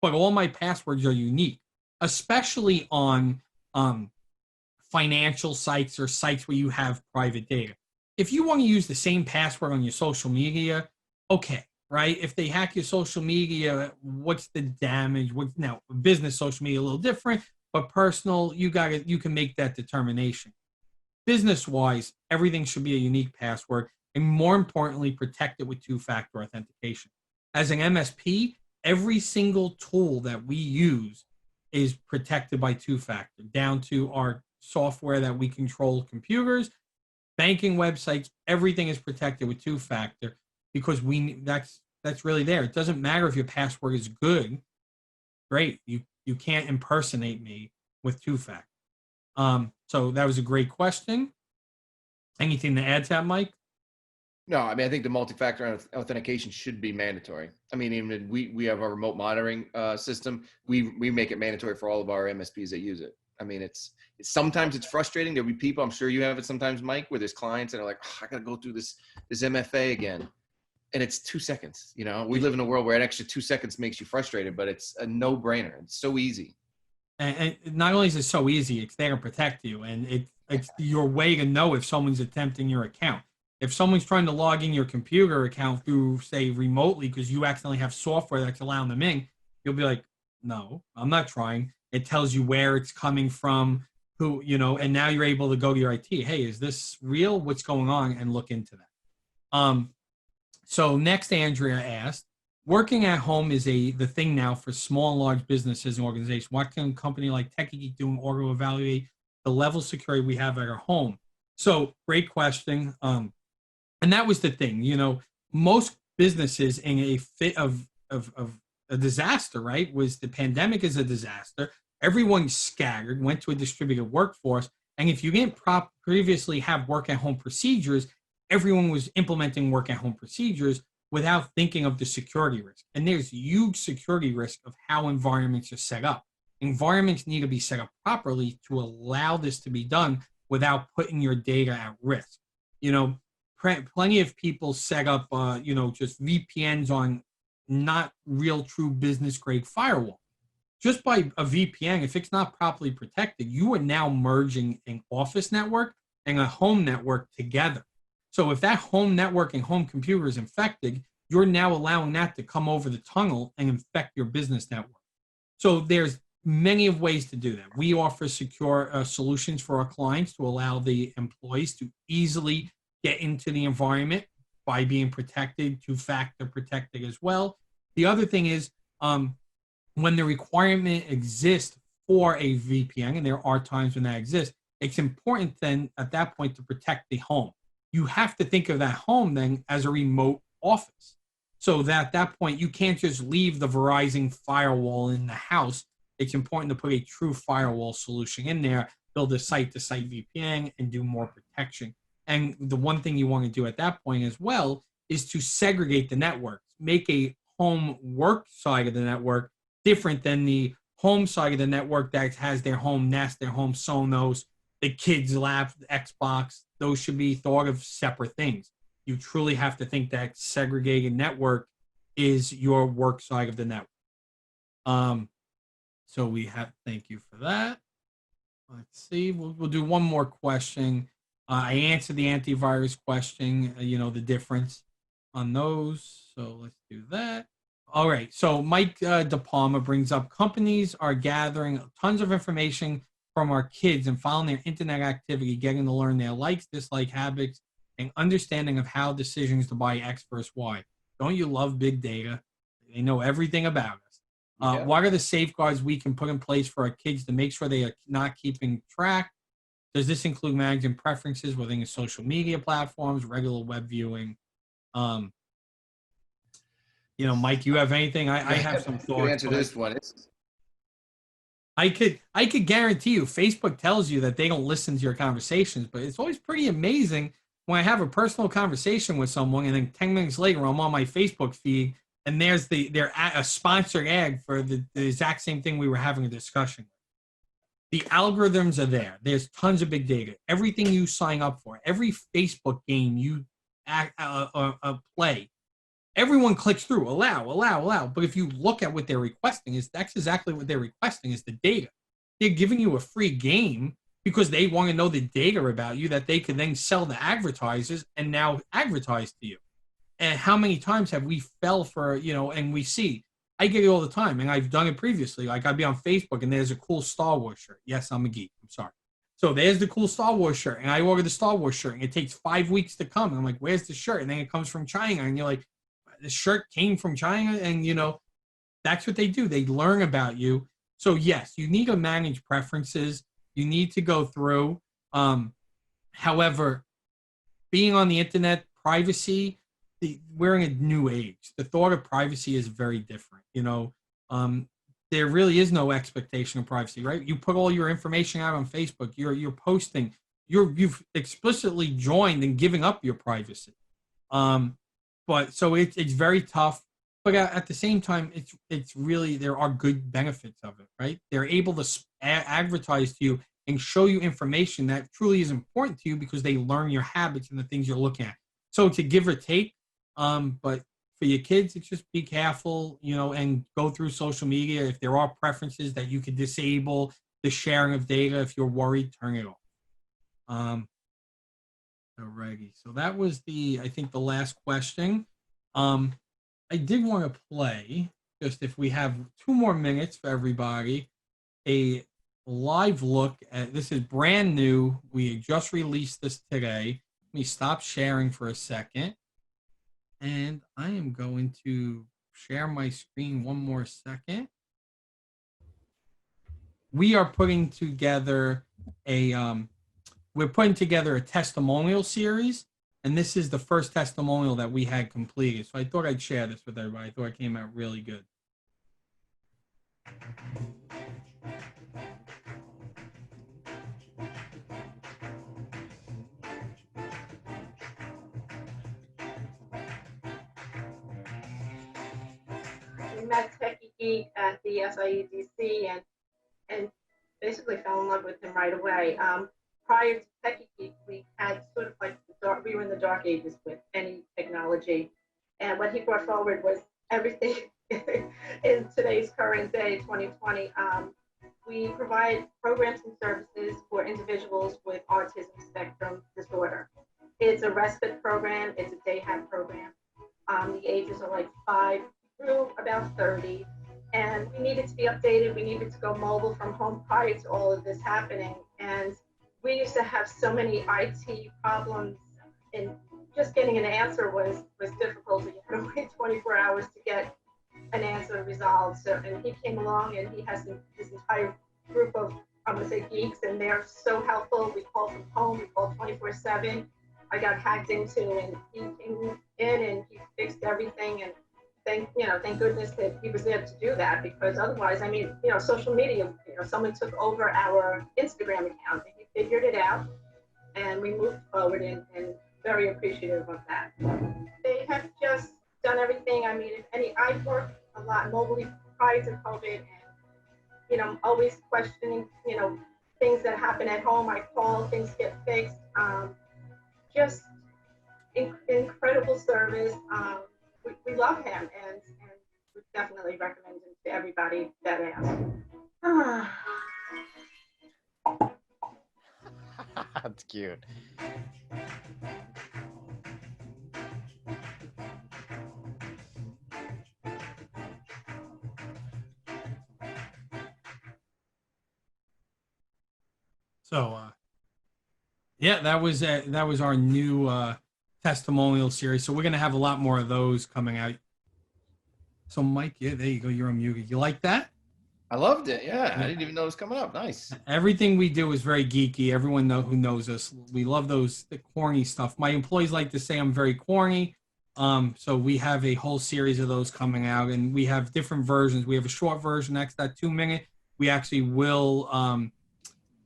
but all my passwords are unique, especially on financial sites or sites where you have private data. If you want to use the same password on your social media, okay, right? If they hack your social media, what's the damage? Now, business social media a little different, but personal, you can make that determination. Business-wise, everything should be a unique password, and more importantly, protect it with two-factor authentication. As an MSP, every single tool that we use is protected by two-factor, down to our software that we control computers, banking websites, everything is protected with two-factor, because that's really there. It doesn't matter if your password is good. Great, you can't impersonate me with two-factor. So that was a great question. Anything to add to that, Mike? No, I mean, I think the multi-factor authentication should be mandatory. I mean, even we have a remote monitoring system. We make it mandatory for all of our MSPs that use it. I mean, it's sometimes it's frustrating. There'll be people, I'm sure you have it sometimes, Mike, where there's clients that are like, oh, I got to go through this MFA again. And it's 2 seconds. You know, we live in a world where an extra 2 seconds makes you frustrated, but it's a no-brainer. It's so easy. And not only is it so easy, it's there to protect you, and it's your way to know if someone's attempting your account. If someone's trying to log in your computer account through, say, remotely because you accidentally have software that's allowing them in, you'll be like, no, I'm not trying. It tells you where it's coming from, who, and now you're able to go to your IT. Hey, is this real? What's going on? And look into that. So next, Andrea asked, working at home is the thing now for small and large businesses and organizations. What can a company like Tekie do in order to evaluate the level of security we have at our home? So great question. And that was the thing, most businesses in a fit of a disaster, right? Was the pandemic is a disaster. Everyone scattered, went to a distributed workforce. And if you didn't previously have work at home procedures, everyone was implementing work at home procedures without thinking of the security risk. And there's huge security risk of how environments are set up. Environments need to be set up properly to allow this to be done without putting your data at risk. Plenty of people set up, just VPNs on not real true business grade firewall. Just by a VPN, if it's not properly protected, you are now merging an office network and a home network together. So if that home network and home computer is infected, you're now allowing that to come over the tunnel and infect your business network. So there's many of ways to do that. We offer secure solutions for our clients to allow the employees to easily get into the environment by being protected, two-factor protected as well. The other thing is when the requirement exists for a VPN, and there are times when that exists, it's important then at that point to protect the home. You have to think of that home then as a remote office. So that at that point, you can't just leave the Verizon firewall in the house. It's important to put a true firewall solution in there build a site-to-site VPN, and do more protection. And the one thing you want to do at that point as well is to segregate the networks, make a home work side of the network different than the home side of the network that has their home Nest, their home Sonos, the kids' lap, Xbox. Those should be thought of separate things. You truly have to think that segregated network is your work side of the network. So we have, thank you for that. Let's see, we'll do one more question. I answered the antivirus question, the difference on those. So let's do that. All right. So Mike De Palma brings up companies are gathering tons of information from our kids and following their internet activity, getting to learn their likes, dislike habits, and understanding of how decisions to buy X versus Y. Don't you love big data? They know everything about us. Yeah. What are the safeguards we can put in place for our kids to make sure they are not keeping track? Does this include managing preferences within social media platforms, regular web viewing? Mike, you have anything? I have some You thoughts. can answer this one. I could guarantee you, Facebook tells you that they don't listen to your conversations, but it's always pretty amazing when I have a personal conversation with someone, and then 10 minutes later, I'm on my Facebook feed, and there's a sponsored ad for the exact same thing we were having a discussion. The algorithms are there. There's tons of big data. Everything you sign up for, every Facebook game you play, everyone clicks through, allow. But if you look at what they're requesting, that's exactly what they're requesting is the data. They're giving you a free game because they want to know the data about you that they can then sell to advertisers and now advertise to you. And how many times have we fell for, and we see, I get it all the time, and I've done it previously. Like I'd be on Facebook and there's a cool Star Wars shirt. Yes, I'm a geek. I'm sorry. So there's the cool Star Wars shirt, and I order the Star Wars shirt, and it takes 5 weeks to come. And I'm like, where's the shirt? And then it comes from China, and you're like, the shirt came from China, and that's what they do. They learn about you. So yes, you need to manage preferences. You need to go through. However, being on the internet, privacy, we're in a new age. The thought of privacy is very different. There really is no expectation of privacy, right? You put all your information out on Facebook. You're posting. You've explicitly joined in giving up your privacy. But so it's very tough. But at the same time, it's really, there are good benefits of it, right? They're able to advertise to you and show you information that truly is important to you because they learn your habits and the things you're looking at. So it's a give or take. But for your kids, it's just be careful, and go through social media. If there are preferences that you could disable the sharing of data, if you're worried, turn it off. Alrighty. So that was I think the last question. I did want to play, just if we have 2 more minutes for everybody, a live look at, this is brand new. We just released this today. Let me stop sharing for a second. And I am going to share my screen one more second. We are putting together we're putting together a testimonial series, and this is the first testimonial that we had completed. So I thought I'd share this with everybody. I thought it came out really good. We met Tekie at the SIEDC and basically fell in love with him right away. Prior to Tekie, we had sort of like we were in the dark ages with any technology, and what he brought forward was everything in today's current day, 2020. We provide programs and services for individuals with autism spectrum disorder. It's a respite program. It's a day hand program. The ages are like 5 through about 30, and we needed to be updated. We needed to go mobile from home prior to all of this happening, and we used to have so many IT problems, and just getting an answer was difficult. You had to wait 24 hours to get an answer resolved. So, and he came along, and he has this entire group of, I'm gonna say, geeks, and they're so helpful. We call from home, we call 24/7. I got hacked into, and he came in and he fixed everything, and thank goodness that he was there to do that, because otherwise, I mean, social media, someone took over our Instagram account and he figured it out, and we moved forward, and very appreciative of that. They have just done everything. I mean, I've worked a lot mobily prior to COVID, and always questioning, things that happen at home. I call, things get fixed. Just incredible service. We love him, and we definitely recommend him to everybody that asks. That's cute. So, yeah, that was our new testimonial series. So we're gonna have a lot more of those coming out. So, Mike, yeah, there you go. You're unmuted. You like that? I loved it. Yeah, I didn't even know it was coming up. Nice. Everything we do is very geeky. Everyone who knows us, we love the corny stuff. My employees like to say I'm very corny. So we have a whole series of those coming out, and we have different versions. We have a short version, next that 2 minute. We actually will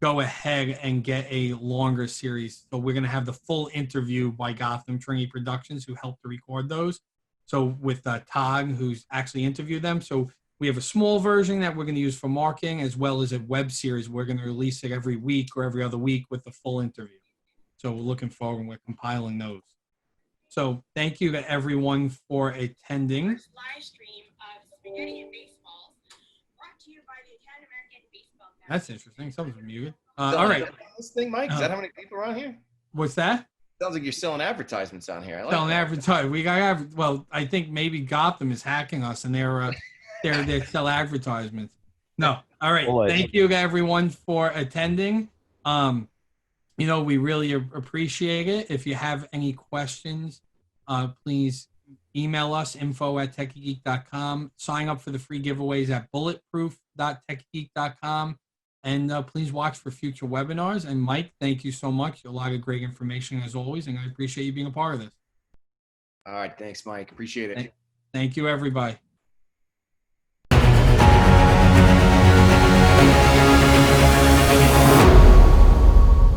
go ahead and get a longer series. So we're going to have the full interview by Gotham Trinity Productions, who helped to record those. So with Todd, who's actually interviewed them. So we have a small version that we're going to use for marketing, as well as a web series. We're going to release it every week or every other week with the full interview. So we're looking forward, and we're compiling those. So thank you to everyone for attending. Live stream of Spaghetti and Baseballs, brought to you by the Italian American Baseball Federation. That's interesting. Someone's muted. All right. This thing, Mike, is that how many people are on here? What's that? Sounds like you're selling advertisements on here. I like Selling that. advertising. We got well. I think maybe Gotham is hacking us, and they sell advertisements. No. All right. Thank you to everyone for attending. We really appreciate it. If you have any questions, please email us, info@techiegeek.com. Sign up for the free giveaways at bulletproof.techiegeek.com. And please watch for future webinars. And Mike, thank you so much. A lot of great information as always, and I appreciate you being a part of this. All right. Thanks, Mike. Appreciate it. Thank you, everybody.